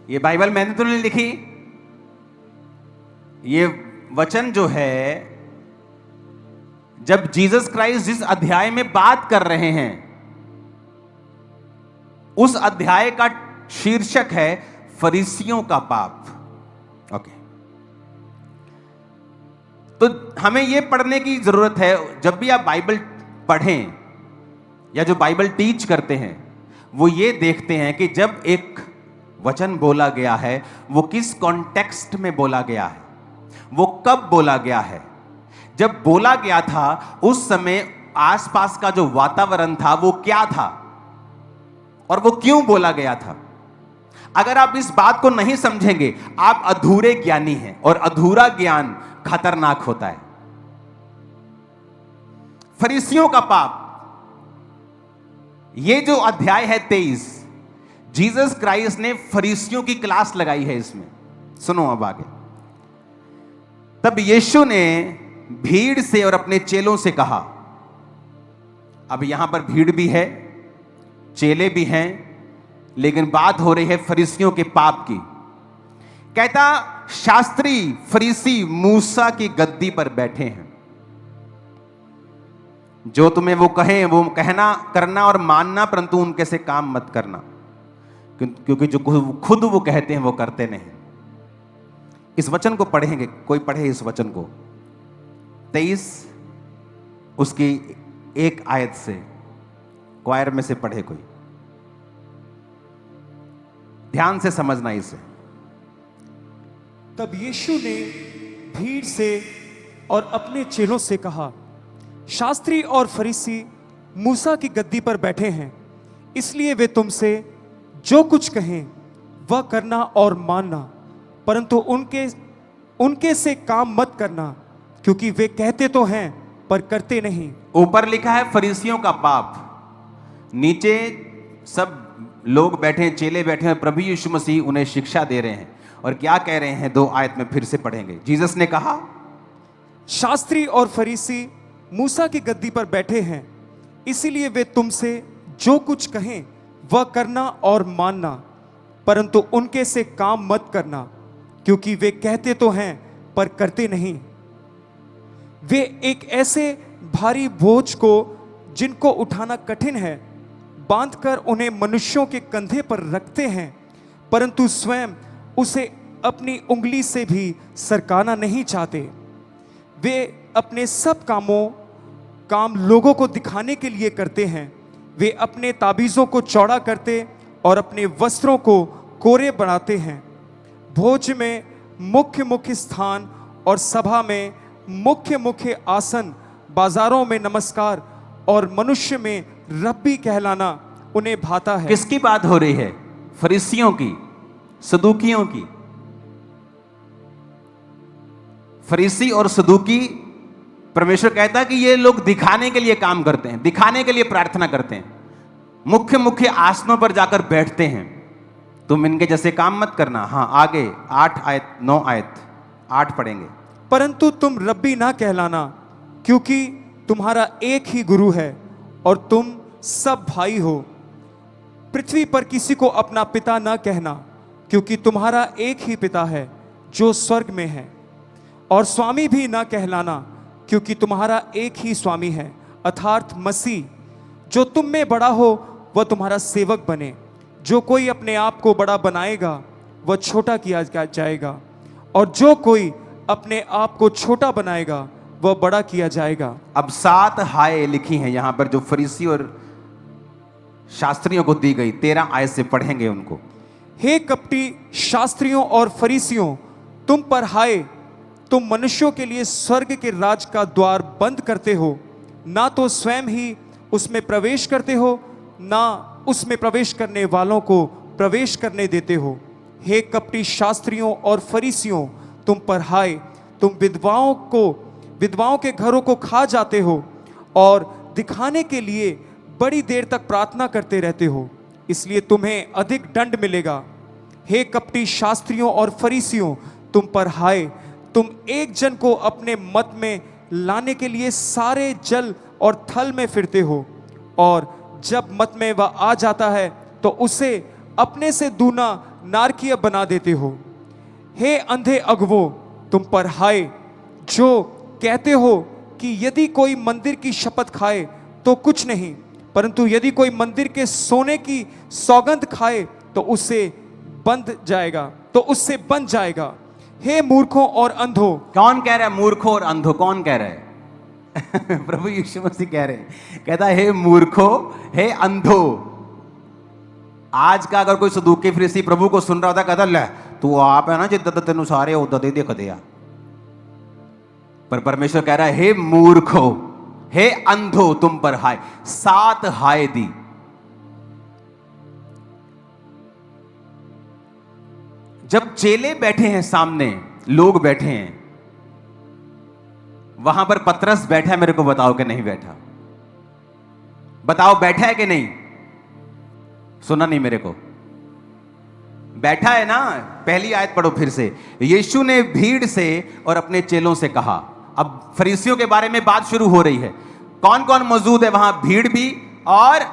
ये बाइबल मैंने तो नहीं लिखी, ये वचन जो है, जब जीसस क्राइस्ट जिस अध्याय में बात कर रहे हैं उस अध्याय का शीर्षक है फरीसियों का पाप। ओके, तो हमें यह पढ़ने की जरूरत है, जब भी आप बाइबल पढ़ें या जो बाइबल टीच करते हैं वो ये देखते हैं कि जब एक वचन बोला गया है वो किस कॉन्टेक्स्ट में बोला गया है, वो कब बोला गया है। जब बोला गया था उस समय आसपास का जो वातावरण था वो क्या था और वो क्यों बोला गया था। अगर आप इस बात को नहीं समझेंगे आप अधूरे ज्ञानी हैं, और अधूरा ज्ञान खतरनाक होता है। फरीसियों का पाप, ये जो अध्याय है 23, जीसस क्राइस्ट ने फरीसियों की क्लास लगाई है इसमें। सुनो अब आगे। तब यीशु ने भीड़ से और अपने चेलों से कहा, अब यहां पर भीड़ भी है, चेले भी हैं, लेकिन बात हो रही है फरीसियों के पाप की। कहता, शास्त्री फरीसी मूसा की गद्दी पर बैठे हैं, जो तुम्हें वो कहें वो कहना करना और मानना, परंतु उनके से काम मत करना, क्योंकि जो खुद वो कहते हैं वो करते नहीं। इस वचन को पढ़ेंगे, कोई पढ़े इस वचन को, 23 उसकी एक आयत से, क्वायर में से पढ़े कोई, ध्यान से समझना इसे। तब यीशु ने भीड़ से और अपने चेलों से कहा, शास्त्री और फरीसी मूसा की गद्दी पर बैठे हैं, इसलिए वे तुमसे जो कुछ कहें वह करना और मानना, परंतु उनके से काम मत करना, क्योंकि वे कहते तो हैं पर करते नहीं। ऊपर लिखा है फरीसियों का पाप, नीचे सब लोग बैठे हैं, चेले बैठे हैं, प्रभु यीशु मसीह उन्हें शिक्षा दे रहे हैं। और क्या कह रहे हैं, 2 आयत में फिर से पढ़ेंगे। जीसस ने कहा, शास्त्री और फरीसी मूसा की गद्दी पर बैठे हैं, इसीलिए वे तुमसे जो कुछ कहें वह करना और मानना, परंतु उनके से काम मत करना, क्योंकि वे कहते तो हैं पर करते नहीं। वे एक ऐसे भारी बोझ को जिनको उठाना कठिन है बांधकर उन्हें मनुष्यों के कंधे पर रखते हैं, परंतु स्वयं उसे अपनी उंगली से भी सरकाना नहीं चाहते। वे अपने सब काम लोगों को दिखाने के लिए करते हैं। वे अपने ताबीज़ों को चौड़ा करते और अपने वस्त्रों को कोरे बनाते हैं। भोज में मुख्य मुख्य स्थान और सभा में मुख्य मुख्य आसन, बाजारों में नमस्कार और मनुष्य में रब्बी कहलाना उन्हें भाता है। किसकी बात हो रही है? फरीसियों की। सदूकियों की। फरीसी और सदूकी, परमेश्वर कहता है कि ये लोग दिखाने के लिए काम करते हैं, दिखाने के लिए प्रार्थना करते हैं, मुख्य मुख्य आसनों पर जाकर बैठते हैं। तुम इनके जैसे काम मत करना। हाँ, आगे 8 आयत 9 आयत 8 पढ़ेंगे। परंतु तुम रब्बी ना कहलाना, क्योंकि तुम्हारा एक ही गुरु है और तुम सब भाई हो। पृथ्वी पर किसी को अपना पिता ना कहना, क्योंकि तुम्हारा एक ही पिता है जो स्वर्ग में है। और स्वामी भी ना कहलाना, क्योंकि तुम्हारा एक ही स्वामी है, अर्थात मसीह। जो तुम में बड़ा हो वह तुम्हारा सेवक बने। जो कोई अपने आप को बड़ा बनाएगा वह छोटा किया जाएगा, और जो कोई अपने आप को छोटा बनाएगा वह बड़ा किया जाएगा। अब 7 हाय लिखी हैं यहां पर, जो फरीसी और शास्त्रियों को दी गई। 13 आयत से पढ़ेंगे उनको। हे कपटी शास्त्रियों और फरीसियों, तुम पर हाय, तुम मनुष्यों के लिए स्वर्ग के राज का द्वार बंद करते हो, ना तो स्वयं ही उसमें प्रवेश करते हो, ना उसमें प्रवेश करने वालों को प्रवेश करने देते हो। हे कपटी शास्त्रियों और फरीसियों, तुम पर हाय, तुम विधवाओं के घरों को खा जाते हो और दिखाने के लिए बड़ी देर तक प्रार्थना करते रहते हो, इसलिए तुम्हें अधिक दंड मिलेगा। हे कपटी शास्त्रियों और फरीसियों, तुम पर हाय, तुम एक जन को अपने मत में लाने के लिए सारे जल और थल में फिरते हो, और जब मत में वह आ जाता है तो उसे अपने से दूना नारकीय बना देते हो। हे अंधे अगवो, तुम पर हाय, जो कहते हो कि यदि कोई मंदिर की शपथ खाए तो कुछ नहीं, परंतु यदि कोई मंदिर के सोने की सौगंध खाए तो उससे बन जाएगा। हे मूर्खों और अंधों। कौन कह रहा है मूर्खों और अंधों? कौन कह रहा है? प्रभु यीशु मसीह कह रहे हैं। कहता है हे मूर्खों, हे अंधों। आज का अगर कोई सदूकी फरीसी प्रभु को सुन रहा होता, कहता ले तू आप है ना जिद्दां तेनू सारे उद्दा दे दिखदे आ। पर परमेश्वर कह रहा है हे मूर्खों, हे अंधो, तुम पर हाय। 7 हाय दी। जब चेले बैठे हैं सामने, लोग बैठे हैं, वहां पर पतरस बैठा है, मेरे को बताओ कि नहीं बैठा? बताओ बैठा है कि नहीं? सुना नहीं मेरे को? बैठा है ना? पहली आयत पढ़ो फिर से। यीशु ने भीड़ से और अपने चेलों से कहा। अब फरीसियों के बारे में बात शुरू हो रही है। कौन कौन मौजूद है वहां? भीड़ भी और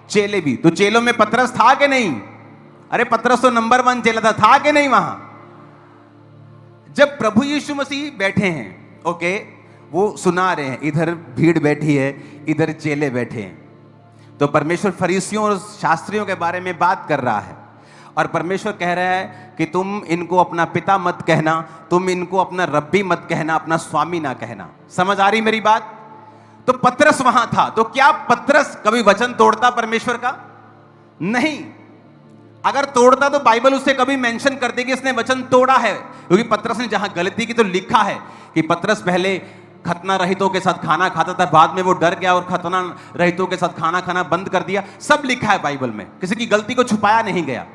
चेले भी। तो चेलों में पतरस था कि नहीं? अरे पतरस तो नंबर 1 चेला था कि नहीं वहां? जब प्रभु यीशु मसीह बैठे हैं, ओके, वो सुना रहे हैं, इधर भीड़ बैठी है, इधर चेले बैठे हैं, तो परमेश्वर फरीसियों और शास्त्रियों के बारे में बात कर रहा है। और परमेश्वर कह रहा है कि तुम इनको अपना पिता मत कहना, तुम इनको अपना रब्बी मत कहना, अपना स्वामी ना कहना। समझ आ रही मेरी बात? तो पतरस वहां था। तो क्या पतरस कभी वचन तोड़ता परमेश्वर का? नहीं। अगर तोड़ता तो बाइबल उससे कभी मेंशन करती कि इसने वचन तोड़ा है, क्योंकि पतरस ने जहां गलती की तो लिखा है कि पतरस पहले खतना रहितों के साथ खाना खाता था, बाद में वो डर गया और खतना रहितों के साथ खाना खाना बंद कर दिया। सब लिखा है बाइबल में, किसी की गलती को छुपाया नहीं गया।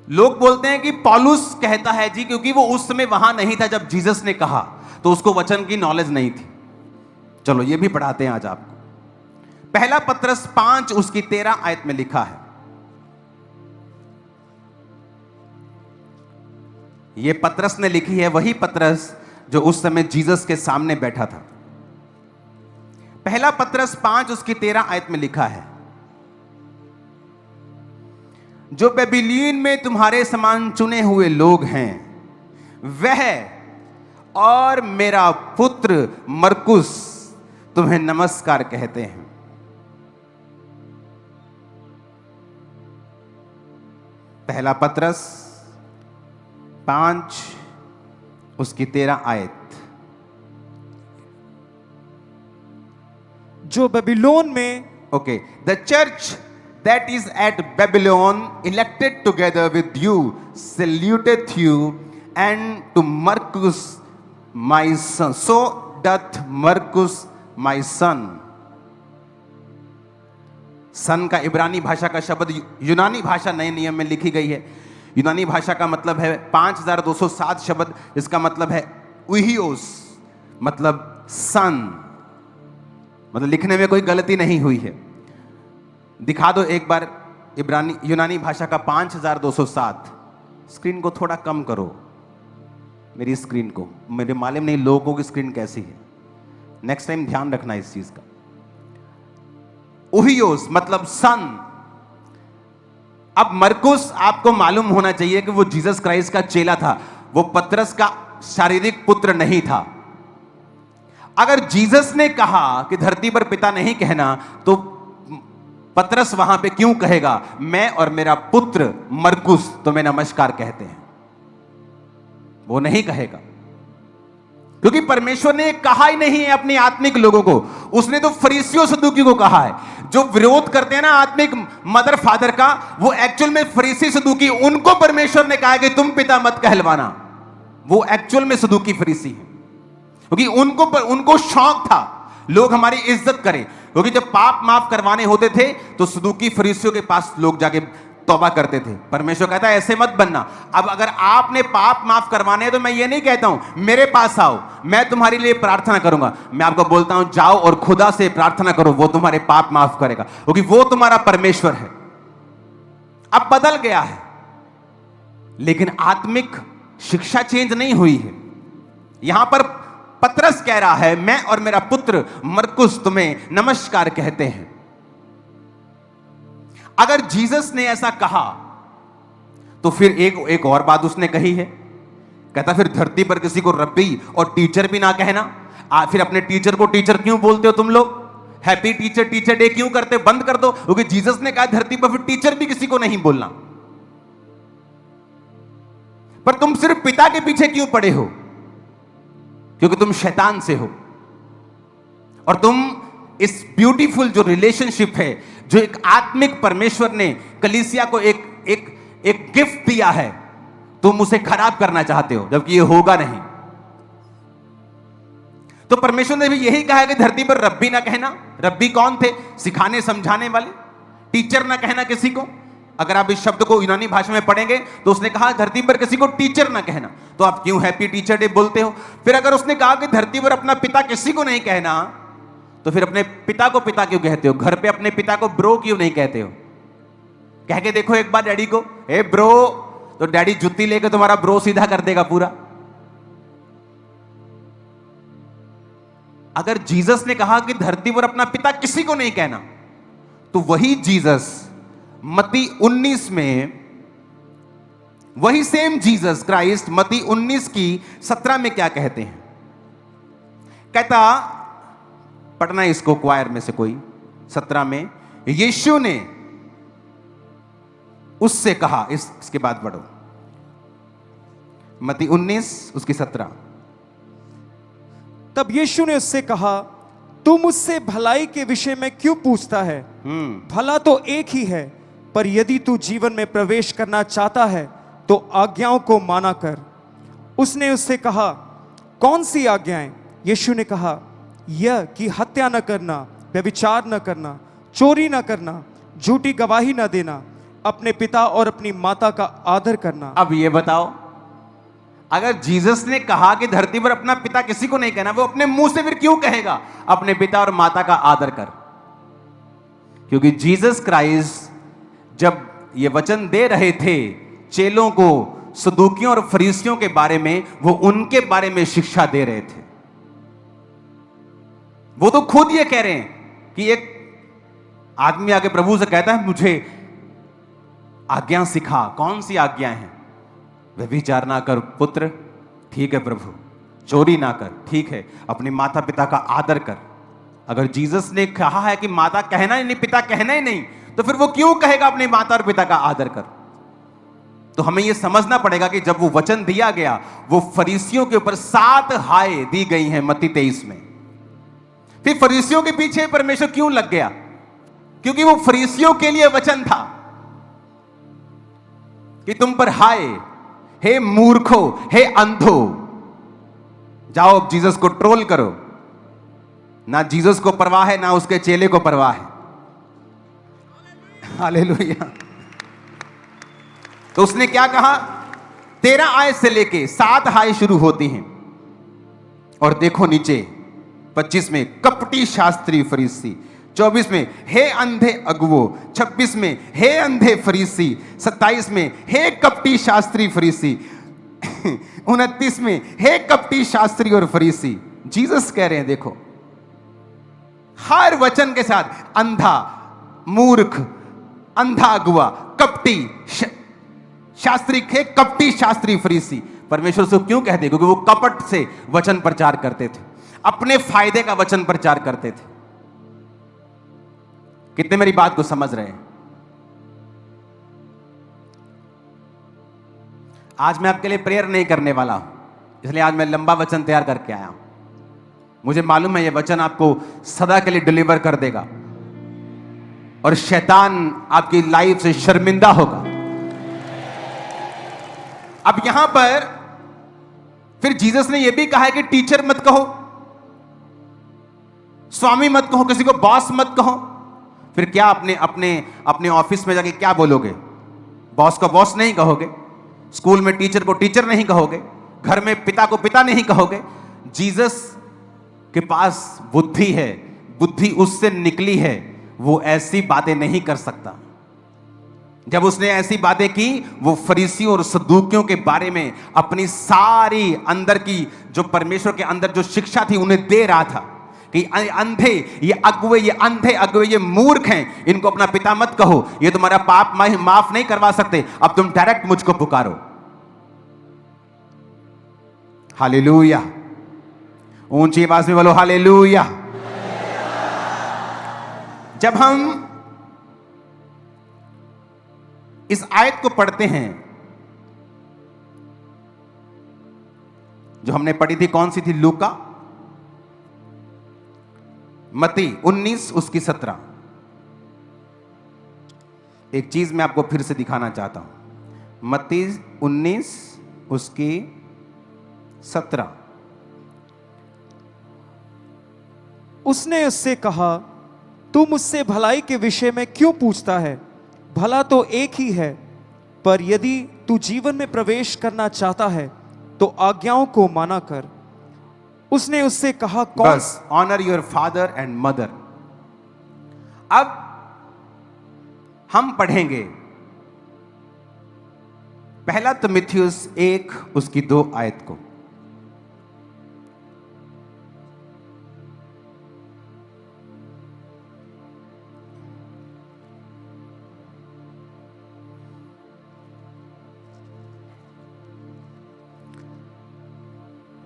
लोग बोलते हैं कि पौलुस कहता है जी, क्योंकि वो उस समय वहां नहीं था जब जीसस ने कहा, तो उसको वचन की नॉलेज नहीं थी। चलो ये भी पढ़ाते हैं आज आपको। पहला पतरस 5 उसकी 13 आयत में लिखा है। ये पतरस ने लिखी है, वही पतरस जो उस समय जीसस के सामने बैठा था। पहला पतरस 5 उसकी 13 आयत में लिखा है, जो बेबीलोन में तुम्हारे समान चुने हुए लोग हैं, वह और मेरा पुत्र मरकुस तुम्हें नमस्कार कहते हैं। पहला पतरस 5 उसकी 13 आयत। जो बेबीलोन में, okay, the church that is at Babylon, elected together with you, saluteth you, and to Marcus my son. So doth Marcus my son. सन का इब्रानी भाषा का शब्द यूनानी भाषा नए नियम में लिखी गई है। यूनानी भाषा का मतलब है 5207 शब्द, इसका मतलब है उहियोस, मतलब सन, मतलब लिखने में कोई गलती नहीं हुई है। दिखा दो एक बार इब्रानी यूनानी भाषा का 5207। स्क्रीन को थोड़ा कम करो, मेरी स्क्रीन को, मेरे मालूम नहीं लोगों की स्क्रीन कैसी है, नेक्स्ट टाइम ध्यान रखना इस चीज का। उहियोस मतलब सन। अब मरकुस आपको मालूम होना चाहिए कि वो जीसस क्राइस्ट का चेला था, वो पतरस का शारीरिक पुत्र नहीं था। अगर जीसस ने कहा कि धरती पर पिता नहीं कहना, तो पतरस वहां पे क्यों कहेगा मैं और मेरा पुत्र मरकुस तुम्हें नमस्कार कहते हैं? वो नहीं कहेगा, क्योंकि परमेश्वर ने कहा ही नहीं है अपनी आत्मिक लोगों को। उसने तो फरीसियों सदूकी को कहा है, जो विरोध करते हैं ना आत्मिक मदर फादर का, वो एक्चुअल में फरीसी सदूकी, उनको परमेश्वर ने कहा कि तुम पिता मत कहलवाना। वो एक्चुअल में सदूकी फरीसी है, क्योंकि उनको शौक था लोग हमारी इज्जत करें। क्योंकि जब पाप माफ करवाने होते थे तो सदूकी फरीसियों के पास लोग जाके तौबा करते थे। परमेश्वर कहता है ऐसे मत बनना। अब अगर आपने पाप माफ करवाने हैं तो मैं ये नहीं कहता हूं मेरे पास आओ, मैं तुम्हारे लिए प्रार्थना करूंगा। मैं आपको बोलता हूं जाओ और खुदा से प्रार्थना करो, वो तुम्हारे पाप माफ करेगा, क्योंकि वो तुम्हारा परमेश्वर है। अब बदल गया है, लेकिन आत्मिक शिक्षा चेंज नहीं हुई है। यहां पर पतरस कह रहा है मैं और मेरा पुत्र मरकुस तुम्हें नमस्कार कहते हैं। अगर जीसस ने ऐसा कहा तो फिर एक और बात उसने कही है, कहता फिर धरती पर किसी को रब्बी और टीचर भी ना कहना। फिर अपने टीचर को टीचर क्यों बोलते हो तुम लोग? हैप्पी टीचर डे क्यों करते? बंद कर दो, क्योंकि जीसस ने कहा धरती पर फिर टीचर भी किसी को नहीं बोलना। पर तुम सिर्फ पिता के पीछे क्यों पड़े हो? क्योंकि तुम शैतान से हो, और तुम इस ब्यूटीफुल जो रिलेशनशिप है, जो एक आत्मिक परमेश्वर ने कलीसिया को एक गिफ्ट दिया है, तुम उसे खराब करना चाहते हो, जबकि ये होगा नहीं। तो परमेश्वर ने भी यही कहा है कि धरती पर रब्बी ना कहना। रब्बी कौन थे? सिखाने समझाने वाले। टीचर ना कहना किसी को। अगर आप इस शब्द को यूनानी भाषा में पढ़ेंगे तो उसने कहा धरती पर किसी को टीचर ना कहना, तो आप क्यों हैप्पी टीचर डे बोलते हो? फिर अगर उसने कहा कि धरती पर अपना पिता किसी को नहीं कहना, तो फिर अपने पिता को पिता क्यों कहते हो? घर पे अपने पिता को ब्रो क्यों नहीं कहते हो? कह के देखो एक बार डैडी को, ए ब्रो, तो डैडी जुत्ती लेकर तुम्हारा ब्रो सीधा कर देगा पूरा। अगर जीसस ने कहा कि धरती पर अपना पिता किसी को नहीं कहना, तो वही जीसस मत्ती 19 में, वही सेम जीसस क्राइस्ट मत्ती 19 की 17 में क्या कहते हैं? कहता, पढ़ना इसको क्वायर में से कोई, 17 में, यीशु ने उससे कहा, इसके बाद पढ़ो, मत्ती 19 उसकी 17। तब यीशु ने उससे कहा, तू मुझसे भलाई के विषय में क्यों पूछता है? भला तो एक ही है, पर यदि तू जीवन में प्रवेश करना चाहता है तो आज्ञाओं को माना कर। उसने उससे कहा, कौन सी आज्ञाएं? यीशु ने कहा, यह कि हत्या न करना, व्यभिचार न करना, चोरी न करना, झूठी गवाही न देना, अपने पिता और अपनी माता का आदर करना। अब ये बताओ, अगर जीसस ने कहा कि धरती पर अपना पिता किसी को नहीं कहना, वो अपने मुंह से फिर क्यों कहेगा अपने पिता और माता का आदर कर? क्योंकि जीसस क्राइस्ट जब ये वचन दे रहे थे चेलों को, सदूकियों और फरीसियों के बारे में, वो उनके बारे में शिक्षा दे रहे थे। वो तो खुद ये कह रहे हैं कि एक आदमी आके प्रभु से कहता है मुझे आज्ञा सिखा। कौन सी आज्ञा है? व्यभिचार ना कर पुत्र, ठीक है प्रभु। चोरी ना कर, ठीक है। अपने माता पिता का आदर कर। अगर जीसस ने कहा है कि माता कहना ही नहीं, पिता कहना ही नहीं, तो फिर वो क्यों कहेगा अपने माता और पिता का आदर कर? तो हमें यह समझना पड़ेगा कि जब वो वचन दिया गया, वो फरीसियों के ऊपर 7 हाय दी गई हैं मत्ती 23 में। फिर फरीसियों के पीछे परमेश्वर क्यों लग गया? क्योंकि वो फरीसियों के लिए वचन था कि तुम पर हाय, हे मूर्खो, हे अंधो, जाओ अब जीसस को ट्रोल करो। ना जीसस को परवाह है, ना उसके चेले को परवाह है। हालेलुया। तो उसने क्या कहा, 13 आयत से लेके 7 आयत शुरू होती हैं, और देखो नीचे 25 में कपटी शास्त्री फरीसी, 24 में हे अंधे अगुवो, 26 में हे अंधे फरीसी, 27 में हे कपटी शास्त्री फरीसी, 29 में हे कपटी शास्त्री और फरीसी। जीसस कह रहे हैं, देखो हर वचन के साथ अंधा, मूर्ख, अंधा अगुआ, कपटी शास्त्री, थे कपटी शास्त्री फरीसी। परमेश्वर से क्यों कहते? क्योंकि वो कपट से वचन प्रचार करते थे, अपने फायदे का वचन प्रचार करते थे। कितने मेरी बात को समझ रहे हैं? आज मैं आपके लिए प्रेयर नहीं करने वाला हूं, इसलिए आज मैं लंबा वचन तैयार करके आया हूं। मुझे मालूम है ये वचन आपको सदा के लिए डिलीवर कर देगा और शैतान आपकी लाइफ से शर्मिंदा होगा। अब यहां पर फिर जीसस ने यह भी कहा है कि टीचर मत कहो, स्वामी मत कहो, किसी को बॉस मत कहो। फिर क्या अपने अपने अपने ऑफिस में जाके क्या बोलोगे? बॉस को बॉस नहीं कहोगे, स्कूल में टीचर को टीचर नहीं कहोगे, घर में पिता को पिता नहीं कहोगे। जीसस के पास बुद्धि है, बुद्धि उससे निकली है, वो ऐसी बातें नहीं कर सकता। जब उसने ऐसी बातें की, वो फरीसियों और सदूकियों के बारे में अपनी सारी अंदर की जो परमेश्वर के अंदर जो शिक्षा थी उन्हें दे रहा था कि अंधे, ये अगुवे, ये अंधे अगुवे, ये मूर्ख हैं, इनको अपना पिता मत कहो, ये तुम्हारा पाप माफ नहीं करवा सकते, अब तुम डायरेक्ट मुझको पुकारो। हालेलुया, ऊंची आवाज में बोलो हालेलुया। जब हम इस आयत को पढ़ते हैं, जो हमने पढ़ी थी, कौन सी थी? लूका, मत्ती 19 उसकी 17। एक चीज मैं आपको फिर से दिखाना चाहता हूं, मत्ती 19 उसकी 17। उसने उससे कहा, तू मुझसे भलाई के विषय में क्यों पूछता है? भला तो एक ही है, पर यदि तू जीवन में प्रवेश करना चाहता है तो आज्ञाओं को माना कर। उसने उससे कहा, कौन? बस, honour your father and mother. अब हम पढ़ेंगे पहला तीमुथियुस 1 उसकी 2 आयत को।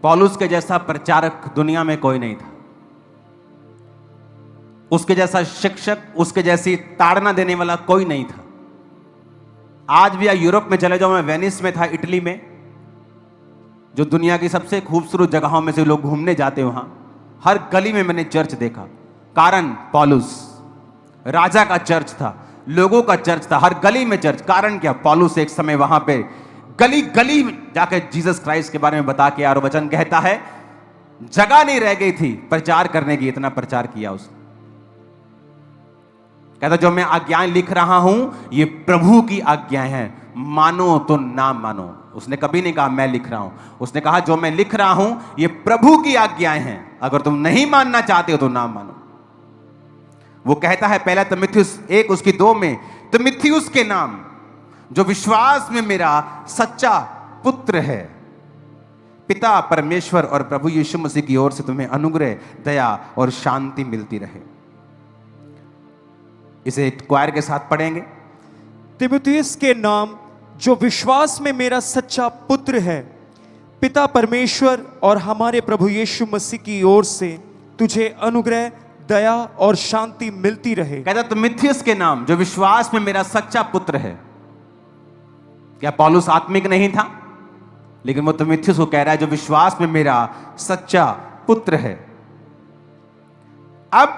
पौलुस के जैसा प्रचारक दुनिया में कोई नहीं था, उसके जैसा शिक्षक, उसके जैसी ताड़ना देने वाला कोई नहीं था। आज भी यूरोप में चले जाओ, मैं वेनिस में था, इटली में, जो दुनिया की सबसे खूबसूरत जगहों में से लोग घूमने जाते हैं, वहां हर गली में मैंने चर्च देखा। कारण पौलुस, राजा का चर्च था, लोगों का चर्च था, हर गली में चर्च। कारण क्या? पौलुस एक समय वहां पे गली गली में जाकर जीसस क्राइस्ट के बारे में बता के, और वचन कहता है जगह नहीं रह गई थी प्रचार करने की, इतना प्रचार किया उसने। कहता जो मैं आज्ञाएं लिख रहा हूं ये प्रभु की आज्ञाएं हैं, मानो तो ना मानो। उसने कभी नहीं कहा मैं लिख रहा हूं, उसने कहा जो मैं लिख रहा हूं ये प्रभु की आज्ञाएं हैं, अगर तुम नहीं मानना चाहते हो तो ना मानो। वो कहता है पहला तीमुथियुस 1 उसकी 2 में, तीमुथियुस के नाम जो विश्वास में मेरा सच्चा पुत्र है, पिता परमेश्वर और प्रभु यीशु मसीह की ओर से तुम्हें अनुग्रह, दया और शांति मिलती रहे। इसे क्वायर के साथ पढ़ेंगे। तीमुथियुस के नाम जो विश्वास में मेरा सच्चा पुत्र है, पिता परमेश्वर और हमारे प्रभु यीशु मसीह की ओर से तुझे अनुग्रह, दया और शांति मिलती रहे। कहता तीमुथियुस के नाम जो विश्वास में मेरा सच्चा पुत्र है। क्या पौलुस आत्मिक नहीं था? लेकिन वो तीमुथियुस को कह रहा है जो विश्वास में मेरा सच्चा पुत्र है। अब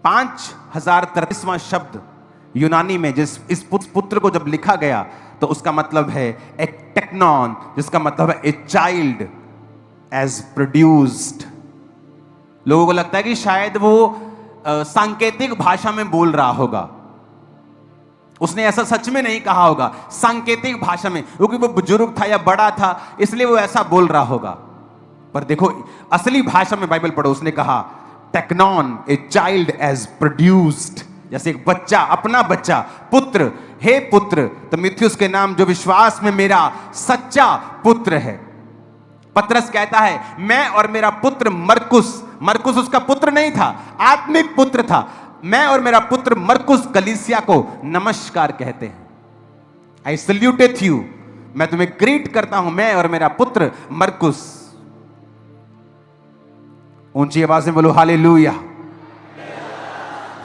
5033वां शब्द यूनानी में जिस इस पुत्र को जब लिखा गया तो उसका मतलब है एक टेक्नॉन, जिसका मतलब है ए चाइल्ड एज प्रोड्यूस्ड। लोगों को लगता है कि शायद वो सांकेतिक भाषा में बोल रहा होगा। उसने ऐसा सच में नहीं कहा होगा, सांकेतिक भाषा में, क्योंकि वो बुजुर्ग था या बड़ा था इसलिए वो ऐसा बोल रहा होगा। पर देखो असली भाषा में बाइबल पढ़ो, उसने कहा टेक्नॉन ए चाइल्ड एज प्रोड्यूस्ड, जैसे एक बच्चा, अपना बच्चा, पुत्र, हे पुत्र, तीमुथियुस के नाम जो विश्वास में मेरा सच्चा पुत्र है। पतरस कहता है मैं और मेरा पुत्र मरकुस, मरकुस उसका पुत्र नहीं था, आत्मिक पुत्र था, मैं और मेरा पुत्र मरकुस कलीसिया को नमस्कार कहते हैं। आई सल्यूटेड यू, मैं तुम्हें ग्रीट करता हूं, मैं और मेरा पुत्र मरकुस। ऊंची आवाज में बोलो हालेलुया।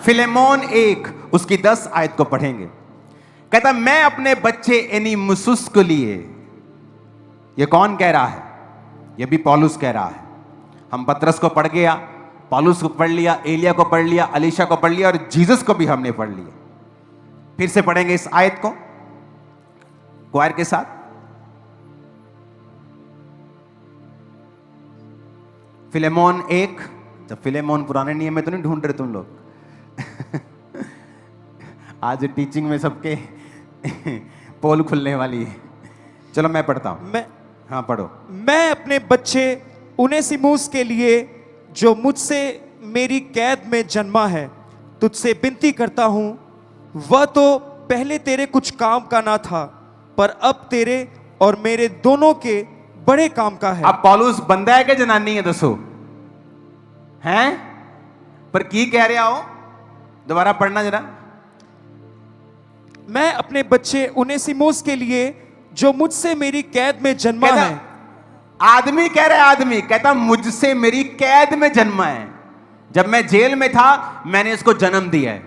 फिलेमोन 1 उसकी 10 आयत को पढ़ेंगे। कहता मैं अपने बच्चे एनीमुसुस को लिए, ये कौन कह रहा है? ये भी पौलुस कह रहा है। हम पतरस को पढ़ गया, पौलुस को पढ़ लिया, एलिया को पढ़ लिया, अलीशा को पढ़ लिया और जीसस को भी हमने पढ़ लिया। फिर से पढ़ेंगे इस आयत को क्वायर के साथ। फिलेमोन 1, जब फिलेमोन पुराने नियम में तो नहीं ढूंढ रहे तुम लोग आज टीचिंग में सबके पोल खुलने वाली है। चलो मैं पढ़ता हूं। हाँ पढ़ो। मैं अपने बच्चे उनेसिमुस के लिए जो मुझसे मेरी कैद में जन्मा है तुझसे विनती करता हूं, वह तो पहले तेरे कुछ काम का ना था पर अब तेरे और मेरे दोनों के बड़े काम का है। अब पौलुस बंदा है कि जनानी है? दसो हैं? पर की कह रहे हो? दोबारा पढ़ना जरा। मैं अपने बच्चे उनेसिमुस के लिए जो मुझसे मेरी कैद में जन्मा है। आदमी कह रहा है, आदमी कहता मुझसे मेरी कैद में जन्मा है, जब मैं जेल में था मैंने इसको जन्म दिया है।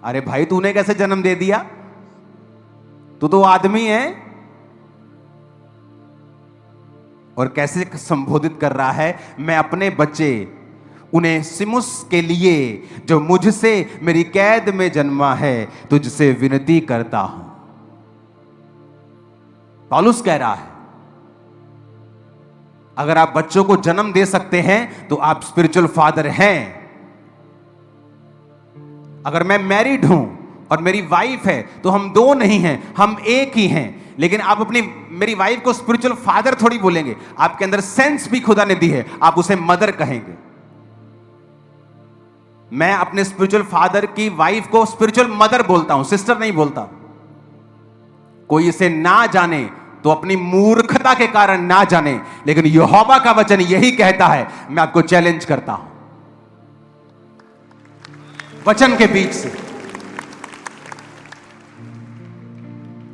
अरे भाई तूने कैसे जन्म दे दिया? तू तो आदमी है। और कैसे संबोधित कर रहा है, मैं अपने बच्चे उनेसिमुस के लिए जो मुझसे मेरी कैद में जन्मा है तुझसे विनती करता हूं। पौलुस कह रहा है अगर आप बच्चों को जन्म दे सकते हैं तो आप स्पिरिचुअल फादर हैं। अगर मैं मैरिड हूं और मेरी वाइफ है तो हम दो नहीं हैं, हम एक ही हैं। लेकिन आप अपनी मेरी वाइफ को स्पिरिचुअल फादर थोड़ी बोलेंगे, आपके अंदर सेंस भी खुदा ने दी है, आप उसे मदर कहेंगे। मैं अपने स्पिरिचुअल फादर की वाइफ को स्पिरिचुअल मदर बोलता हूं, सिस्टर नहीं बोलता। कोई इसे ना जाने तो अपनी मूर्खता के कारण ना जाने, लेकिन यहोवा का वचन यही कहता है। मैं आपको चैलेंज करता हूं वचन के बीच से।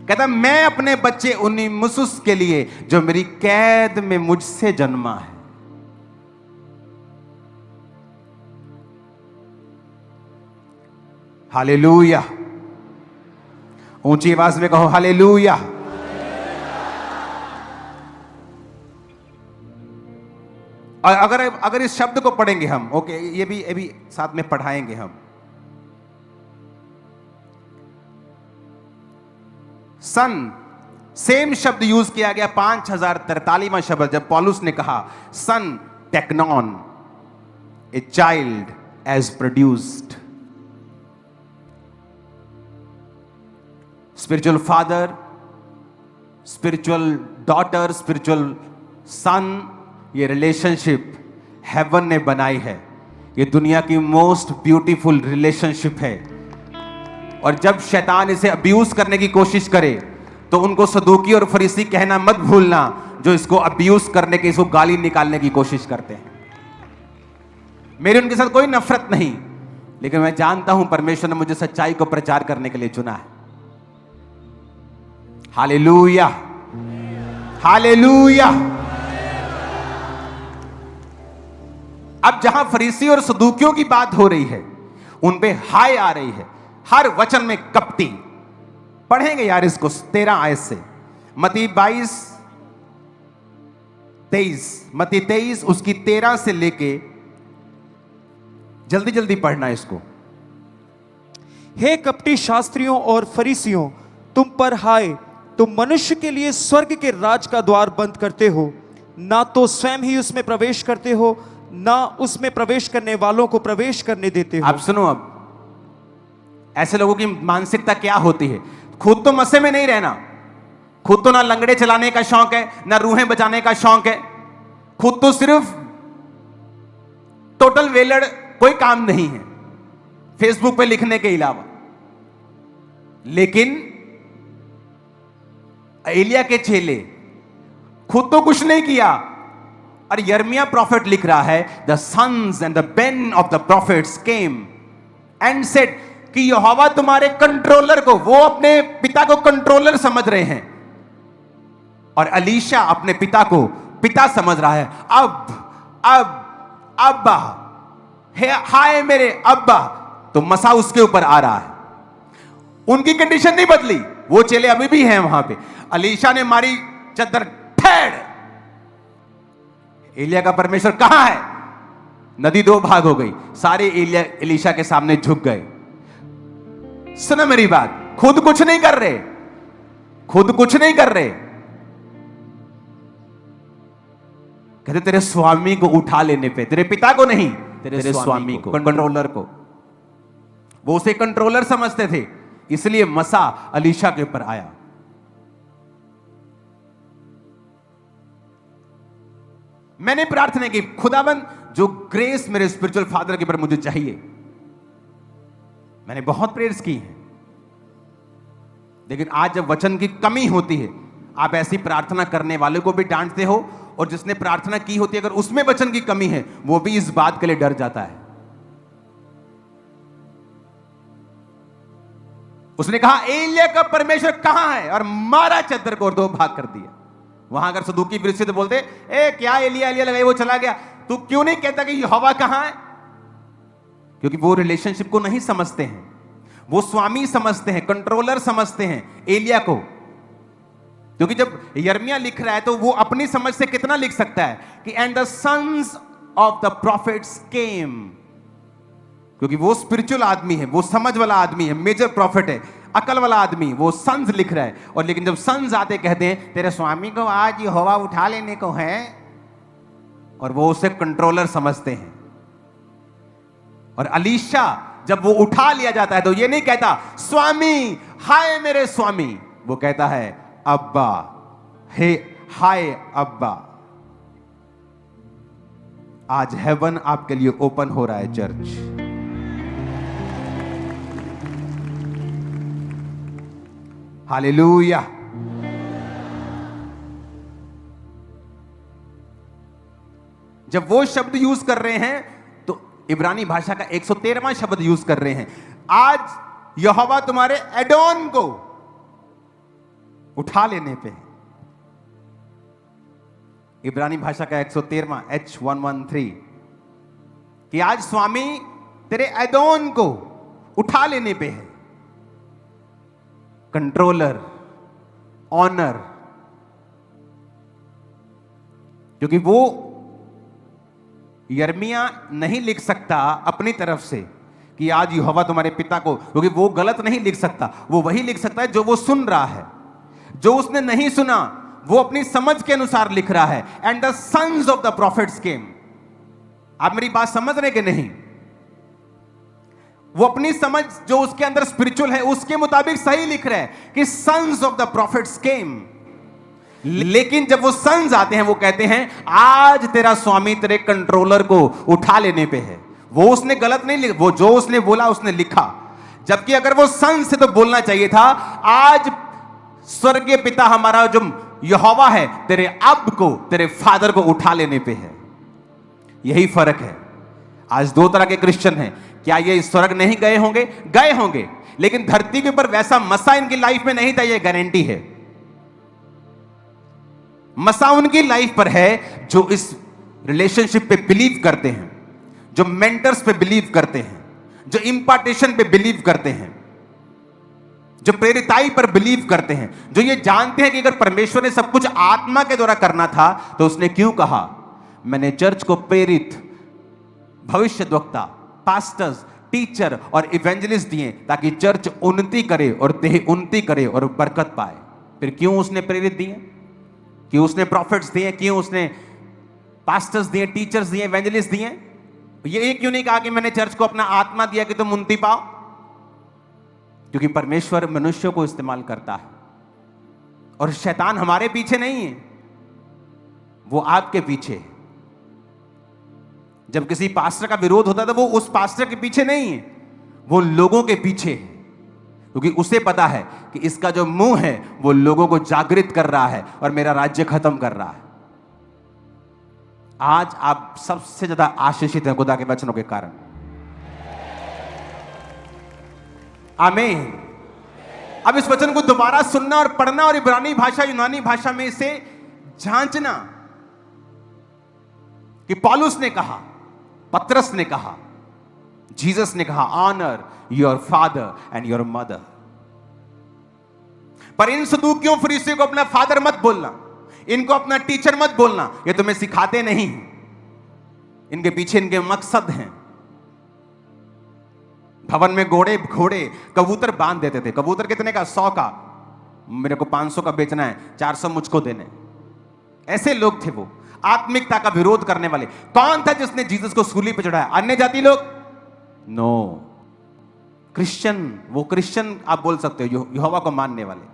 कहता मैं अपने बच्चे उनेसिमुस के लिए जो मेरी कैद में मुझसे जन्मा है। हालेलुया। ऊंची आवाज में कहो हालेलुया। और अगर इस शब्द को पढ़ेंगे हम, ओके, ये भी साथ में पढ़ाएंगे हम। सन, सेम शब्द यूज किया गया 5043वां शब्द, जब पौलुस ने कहा son teknon a child as produced. Spiritual father, spiritual daughter, spiritual son, ये रिलेशनशिप हेवन ने बनाई है। ये दुनिया की मोस्ट ब्यूटीफुल रिलेशनशिप है। और जब शैतान इसे अब्यूज करने की कोशिश करे तो उनको सदूकी और फरीसी कहना मत भूलना, जो इसको अब्यूज करने के, इसको गाली निकालने की कोशिश करते हैं। मेरी उनके साथ कोई नफरत नहीं, लेकिन मैं जानता हूं परमेश्वर ने मुझे सच्चाई को प्रचार करने के लिए चुना है। Hallelujah, hallelujah. अब जहां फरीसी और सदूकियों की बात हो रही है, उन पे हाय आ रही है। हर वचन में कपटी। पढ़ेंगे यार इसको 13 आयत से। मत्ती 23 उसकी 13 से लेके, जल्दी जल्दी पढ़ना इसको। हे कपटी शास्त्रियों और फरीसियों, तुम पर हाय, तुम मनुष्य के लिए स्वर्ग के राज का द्वार बंद करते हो, ना तो स्वयं ही उसमें प्रवेश करते हो, ना उसमें प्रवेश करने वालों को प्रवेश करने देते हो। आप सुनो, अब ऐसे लोगों की मानसिकता क्या होती है? खुद तो मस्से में नहीं रहना, खुद तो ना लंगड़े चलाने का शौक है, ना रूहें बजाने का शौक है, खुद तो सिर्फ टोटल वेलड़, कोई काम नहीं है फेसबुक पे लिखने के अलावा। लेकिन एलिया के चेले खुद तो कुछ नहीं किया, और यर्मिया प्रॉफिट लिख रहा है, the sons and the ben of the prophets came and said कि यहोवा तुम्हारे कंट्रोलर को, वो अपने पिता को कंट्रोलर समझ रहे हैं, और अलीशा अपने पिता को पिता समझ रहा है। अब अब्बा, हाय मेरे अब्बा, तो मसा उसके ऊपर आ रहा है। उनकी कंडीशन नहीं बदली, वो चेले अभी भी हैं वहां पे। अलीशा ने मारी चद्दर, ठेड़, एलिया का परमेश्वर कहां है? नदी दो भाग हो गई, सारे एलिशा के सामने झुक गए। सुनो मेरी बात, खुद कुछ नहीं कर रहे, खुद कुछ नहीं कर रहे, कहते तेरे स्वामी को उठा लेने पे, तेरे पिता को नहीं, तेरे स्वामी को, कंट्रोलर को। वो उसे कंट्रोलर समझते थे, इसलिए मसा अलीशा के ऊपर आया। मैंने प्रार्थना की, खुदाबंद जो ग्रेस मेरे स्पिरिचुअल फादर के ऊपर मुझे चाहिए, मैंने बहुत प्रेयर्स की हैं, लेकिन आज जब वचन की कमी होती है, आप ऐसी प्रार्थना करने वाले को भी डांटते हो, और जिसने प्रार्थना की होती है अगर उसमें वचन की कमी है, वो भी इस बात के लिए डर जाता है। उसने कहा एलिया का परमेश्वर कहां है, और मारा चद्दर को और दो भाग कर दिया। वहां अगर सदूकी फिर से तो बोलते क्या एलिया एलिया लगाई, वो चला गया, तू क्यों नहीं कहता कि यहोवा कहां है? क्योंकि वो रिलेशनशिप को नहीं समझते हैं, वो स्वामी समझते हैं, कंट्रोलर समझते हैं एलिया को। क्योंकि जब यर्मिया लिख रहा है तो वो अपनी समझ से कितना लिख सकता है कि and the sons of the prophets came, क्योंकि वो स्पिरिचुअल आदमी है, वो समझ वाला आदमी है, मेजर प्रॉफिट है, अकल वाला आदमी, वो सन्स लिख रहा है। और लेकिन जब सन्स आते कहते हैं तेरे स्वामी को आज यहोवा उठा लेने को है, और वो उसे कंट्रोलर समझते हैं। और अलीशा जब वो उठा लिया जाता है तो ये नहीं कहता स्वामी, हाय मेरे स्वामी, वो कहता है अब्बा, हे हाय अब्बा। आज हेवन आपके लिए ओपन हो रहा है चर्च। हालेलुया। जब वो शब्द यूज कर रहे हैं तो इब्रानी भाषा का 113वां शब्द यूज कर रहे हैं, आज यहोवा तुम्हारे एडोन को उठा लेने पे। इब्रानी भाषा का 113वां H113 कि आज स्वामी तेरे एदोन को उठा लेने पे है। कंट्रोलर, ऑनर, क्योंकि वो यर्मिया नहीं लिख सकता अपनी तरफ से कि आज यहोवा तुम्हारे पिता को, क्योंकि वो गलत नहीं लिख सकता, वो वही लिख सकता है जो वो सुन रहा है। जो उसने नहीं सुना वो अपनी समझ के अनुसार लिख रहा है। And the sons of the prophets came. आप मेरी बात समझ रहे कि नहीं? वो अपनी समझ जो उसके अंदर स्पिरिचुअल है उसके मुताबिक सही लिख रहा है कि सन्स ऑफ द प्रॉफिट्स केम। लेकिन जब वो सन्स आते हैं वो कहते हैं आज तेरा स्वामी तेरे कंट्रोलर को उठा लेने पे है। वो उसने गलत नहीं लिखा, वो जो उसने बोला उसने लिखा। जबकि अगर वो सन्स से तो बोलना चाहिए था आज स्वर्गीय पिता हमारा जो यहोवा है तेरे अब को, तेरे फादर को उठा लेने पे है। यही फर्क है। आज दो तरह के क्रिश्चियन हैं। क्या ये स्वर्ग नहीं गए होंगे? गए होंगे, लेकिन धरती के ऊपर वैसा मसा इनकी लाइफ में नहीं था, ये गारंटी है। मसा उनकी लाइफ पर है जो इस रिलेशनशिप पे बिलीव करते हैं, जो मेंटर्स पे बिलीव करते हैं, जो इंपार्टेशन पे बिलीव करते हैं, जो प्रेरिताई पर बिलीव करते हैं, जो ये जानते हैं कि अगर परमेश्वर ने सब कुछ आत्मा के द्वारा करना था तो उसने क्यों कहा मैंने चर्च को प्रेरित, भविष्यद्वक्ता, पास्टर्स, टीचर और इवेंजलिस्ट दिए ताकि चर्च उन्नति करे और देह उन्नति करे और बरकत पाए। फिर क्यों उसने प्रेरित दिए, क्यों उसने प्रॉफिट्स दिए, क्यों उसने पास्टर्स दिए, टीचर्स दिए, एवेंजलिस्ट दिए। ये क्यों नहीं कहा कि मैंने चर्च को अपना आत्मा दिया कि तुम उन्नति पाओ? क्योंकि परमेश्वर मनुष्यों को इस्तेमाल करता है और शैतान हमारे पीछे नहीं है, वो आपके पीछे है। जब किसी पास्टर का विरोध होता है तो वो उस पास्टर के पीछे नहीं है, वो लोगों के पीछे है, क्योंकि उसे पता है कि इसका जो मुंह है वो लोगों को जागृत कर रहा है और मेरा राज्य खत्म कर रहा है। आज आप सबसे ज्यादा आशीषित हैं खुदा के वचनों के कारण। आमीन। अब इस वचन को दोबारा सुनना और पढ़ना और इब्रानी भाषा, यूनानी भाषा में इसे जांचना कि पौलुस ने कहा, पतरस ने कहा, जीसस ने कहा, honour your father and your mother. पर इन सदूकियों फरीसियों को अपना फादर मत बोलना, इनको अपना टीचर मत बोलना, ये तुम्हें सिखाते नहीं। इनके पीछे इनके मकसद हैं। भवन में घोड़े कबूतर बांध देते थे। कबूतर कितने का? 100 का। मेरे को 500 का बेचना है, 400 मुझको देने। ऐसे लोग थे वो, आत्मिकता का विरोध करने वाले। कौन था जिसने जीसस को सूली पर चढ़ाया? अन्य जाति लोग? No, Christian. वो क्रिश्चियन आप बोल सकते हो, यहोवा को मानने वाले,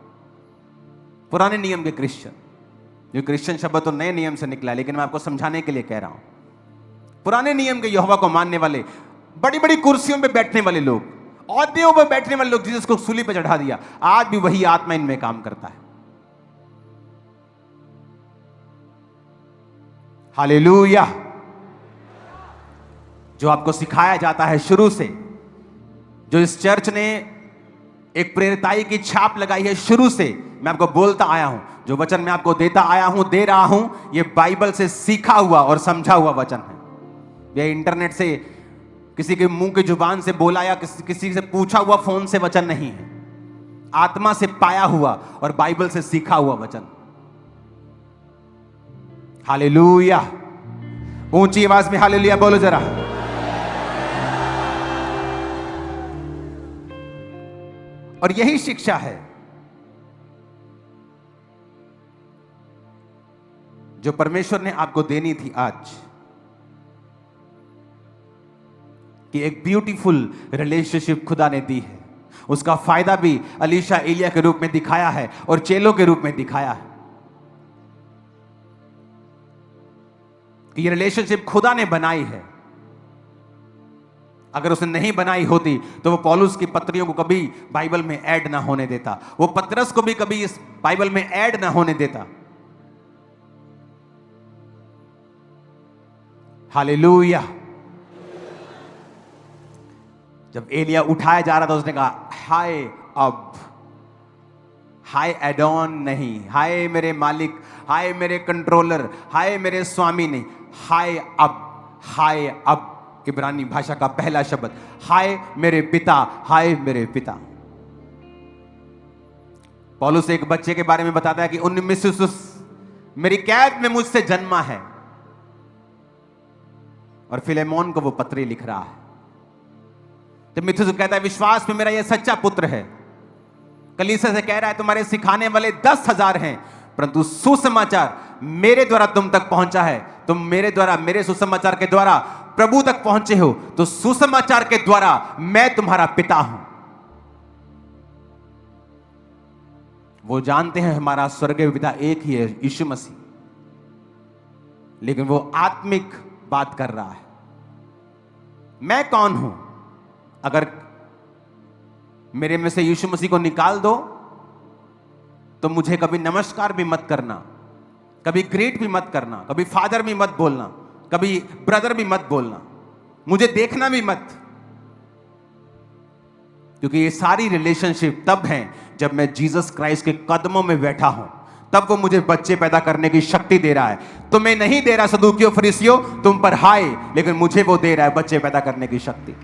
पुराने नियम के क्रिश्चियन। ये क्रिश्चियन शब्द तो नए नियम से निकला, लेकिन मैं आपको समझाने के लिए कह रहा हूं। पुराने नियम के यहोवा को मानने वाले, बड़ी बड़ी कुर्सियों पे बैठने वाले लोग, औहदों पर बैठने वाले लोग, जीसस को सूली पे चढ़ा दिया। आज भी वही आत्मा इनमें काम करता है। हालेलुया। जो आपको सिखाया जाता है शुरू से, जो इस चर्च ने एक प्रेरिताई की छाप लगाई है शुरू से, मैं आपको बोलता आया हूं, जो वचन मैं आपको देता आया हूं, दे रहा हूं, यह बाइबल से सीखा हुआ और समझा हुआ वचन है। यह इंटरनेट से, किसी के मुंह की जुबान से बोला या किसी से पूछा हुआ फोन से वचन नहीं है। आत्मा से पाया हुआ और बाइबल से सीखा हुआ वचन। हालेलुया। ऊंची आवाज में हालेलुया बोलो जरा। और यही शिक्षा है जो परमेश्वर ने आपको देनी थी आज, कि एक ब्यूटीफुल रिलेशनशिप खुदा ने दी है। उसका फायदा भी अलीशा एलिया के रूप में दिखाया है और चेलों के रूप में दिखाया है कि ये रिलेशनशिप खुदा ने बनाई है। अगर उसने नहीं बनाई होती तो वो पौलुस की पत्रियों को कभी बाइबल में ऐड ना होने देता, वो पतरस को भी कभी इस बाइबल में ऐड ना होने देता। हालेलुया। जब एलिया उठाया जा रहा था, उसने कहा हाय अब, हाय एडॉन नहीं, हाय मेरे मालिक, हाय मेरे कंट्रोलर, हाय मेरे स्वामी नहीं, हाय अब, हाय अब। इब्रानी भाषा का पहला शब्द, हाय मेरे पिता, हाय मेरे पिता। पौलुस एक बच्चे के बारे में बताता है कि उन्नीस मेरी कैद में मुझसे जन्मा है, और फिलेमोन को वो पत्री लिख रहा है। तीमुथियुस कहता है विश्वास में मेरा यह सच्चा पुत्र है। कलीसिया से कह रहा है तुम्हारे सिखाने वाले 10,000 हैं, परंतु सुसमाचार मेरे द्वारा तुम तक पहुंचा है। तुम मेरे द्वारा, मेरे सुसमाचार के द्वारा प्रभु तक पहुंचे हो, तो सुसमाचार के द्वारा मैं तुम्हारा पिता हूं। वो जानते हैं हमारा स्वर्गीय पिता एक ही है, यीशु मसीह, लेकिन वो आत्मिक बात कर रहा है। मैं कौन हूं? अगर मेरे में से यीशु मसीह को निकाल दो तो मुझे कभी नमस्कार भी मत करना, कभी ग्रेट भी मत करना, कभी फादर भी मत बोलना, कभी ब्रदर भी मत बोलना, मुझे देखना भी मत, क्योंकि ये सारी रिलेशनशिप तब हैं जब मैं जीसस क्राइस्ट के कदमों में बैठा हूं, तब वो मुझे बच्चे पैदा करने की शक्ति दे रहा है। तुम्हें नहीं दे रहा सदूकियों फरीसियों, तुम पर हाय, लेकिन मुझे वो दे रहा है बच्चे पैदा करने की शक्ति।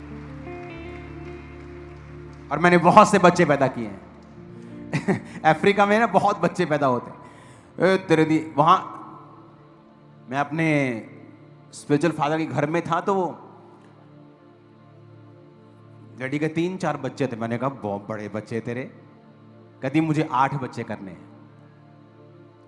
और मैंने बहुत से बच्चे पैदा किए हैं अफ्रीका में ना बहुत बच्चे पैदा होते हैं। तेरे दी वहां मैं अपने स्पिरिचुअल फादर के घर में था, तो वो लड़की के 3-4 बच्चे थे। मैंने कहा बहुत बड़े बच्चे तेरे। कहती मुझे 8 बच्चे करने हैं।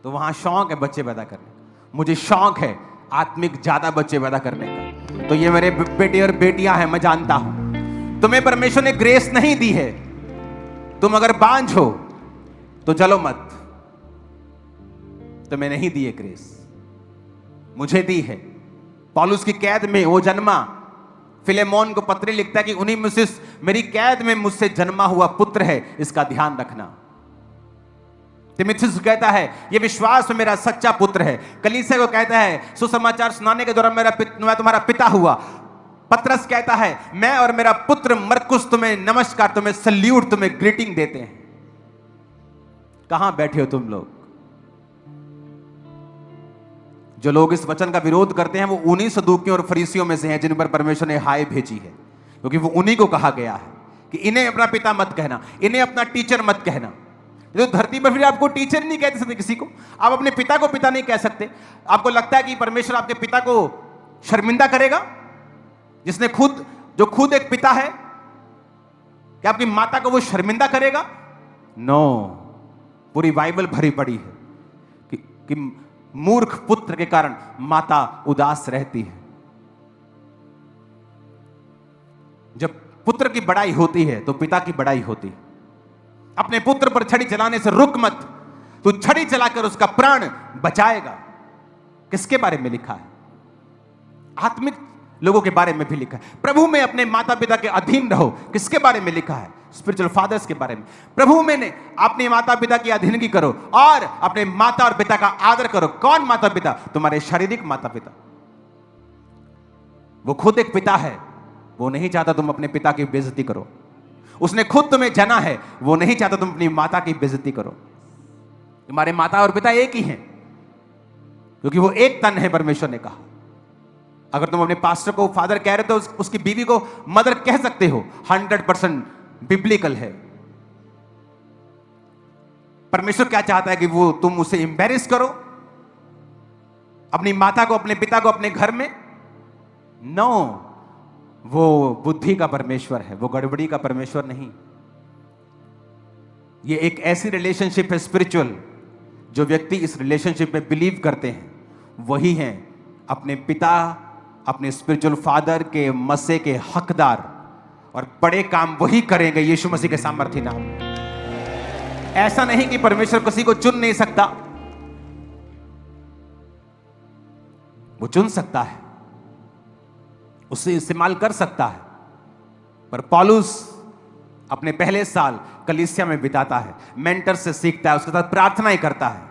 तो वहां शौक है बच्चे पैदा करने, मुझे शौक है आत्मिक ज्यादा बच्चे पैदा करने का। तो ये मेरे बेटे और बेटियां हैं, मैं जानता हूं तुम्हें परमेश्वर ने ग्रेस नहीं दी है। तुम अगर बांझ हो तो जलो मत, तुम्हें नहीं दी है ग्रेस, मुझे दी है। पौलुस की कैद में वो जन्मा, फिलेमोन को पत्री लिखता है कि उन्हीं में से मेरी कैद में मुझसे जन्मा हुआ पुत्र है, इसका ध्यान रखना। तीमुथियुस कहता है ये विश्वास में मेरा सच्चा पुत्र है। कलीसिया को कहता है सुसमाचार सुनाने के दौरान मैं तुम्हारा पिता हुआ। पतरस कहता है मैं और मेरा पुत्र मरकुस तुम्हें नमस्कार, तुम्हें सल्यूट, तुम्हें ग्रीटिंग देते हैं। कहां बैठे हो तुम लोग? जो लोग इस वचन का विरोध करते हैं वो उन्हीं सदूकियों और फरीसियों में से हैं जिन पर परमेश्वर ने हाय भेजी है, क्योंकि वो उन्हीं को कहा गया है कि इन्हें अपना पिता मत कहना, इन्हें अपना टीचर मत कहना। तो धरती पर फिर आपको टीचर नहीं कहते सकते किसी को, आप अपने पिता को पिता नहीं कह सकते। आपको लगता है कि परमेश्वर आपके पिता को शर्मिंदा करेगा? जिसने जो खुद एक पिता है, क्या आपकी माता को वो शर्मिंदा करेगा? नो। पूरी बाइबल भरी पड़ी है कि मूर्ख पुत्र के कारण माता उदास रहती है। जब पुत्र की बड़ाई होती है तो पिता की बड़ाई होती है। अपने पुत्र पर छड़ी चलाने से रुक मत, तू छड़ी चलाकर उसका प्राण बचाएगा। किसके बारे में लिखा है? आत्मिक लोगों के बारे में भी लिखा है। प्रभु में अपने माता पिता के अधीन रहो, किसके बारे में लिखा है? स्पिरिचुअल फादर्स के बारे में। प्रभु में ने अपने माता पिता की अधीनगी करो और अपने माता और पिता का आदर करो। कौन माता पिता? तुम्हारे शारीरिक माता पिता। वो खुद एक पिता है, वो नहीं चाहता तुम अपने पिता की बेइज्जती करो। उसने खुद तुम्हें जना है, वो नहीं चाहता तुम अपनी माता की बेइज्जती करो। तुम्हारे माता और पिता एक ही हैं, क्योंकि वो एक तन है, परमेश्वर ने कहा। अगर तुम अपने पास्टर को फादर कह रहे हो तो उसकी बीवी को मदर कह सकते हो। 100% बिब्लिकल है। परमेश्वर क्या चाहता है कि वो तुम उसे एम्बैरेस करो, अपनी माता को, अपने पिता को अपने घर में? नो, वो बुद्धि का परमेश्वर है, वो गड़बड़ी का परमेश्वर नहीं। ये एक ऐसी रिलेशनशिप है स्पिरिचुअल, जो व्यक्ति इस रिलेशनशिप में बिलीव करते हैं वही हैं अपने पिता, अपने स्पिरिचुअल फादर के मसे के हकदार, और बड़े काम वही करेंगे यीशु मसीह के सामर्थ्य नाम। ऐसा नहीं कि परमेश्वर किसी को चुन नहीं सकता, वो चुन सकता है, उसे इस्तेमाल कर सकता है। पर पौलुस अपने पहले साल कलीसिया में बिताता है, मेंटर से सीखता है, उसके साथ प्रार्थना ही करता है।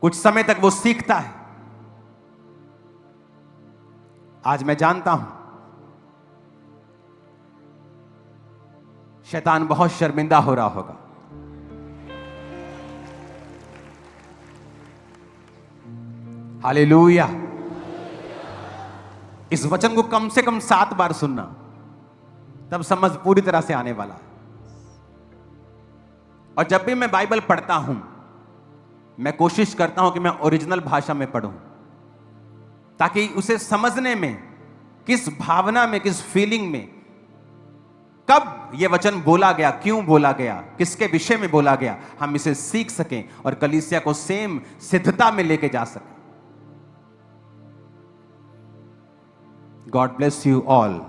कुछ समय तक वो सीखता है। आज मैं जानता हूं शैतान बहुत शर्मिंदा हो रहा होगा। हालेलुया। इस वचन को कम से कम 7 बार सुनना, तब समझ पूरी तरह से आने वाला है। और जब भी मैं बाइबल पढ़ता हूं, मैं कोशिश करता हूं कि मैं ओरिजिनल भाषा में पढ़ूं, ताकि उसे समझने में, किस भावना में, किस फीलिंग में, कब यह वचन बोला गया, क्यों बोला गया, किसके विषय में बोला गया, हम इसे सीख सकें और कलीसिया को सेम सिद्धता में लेके जा सकें। God bless you all.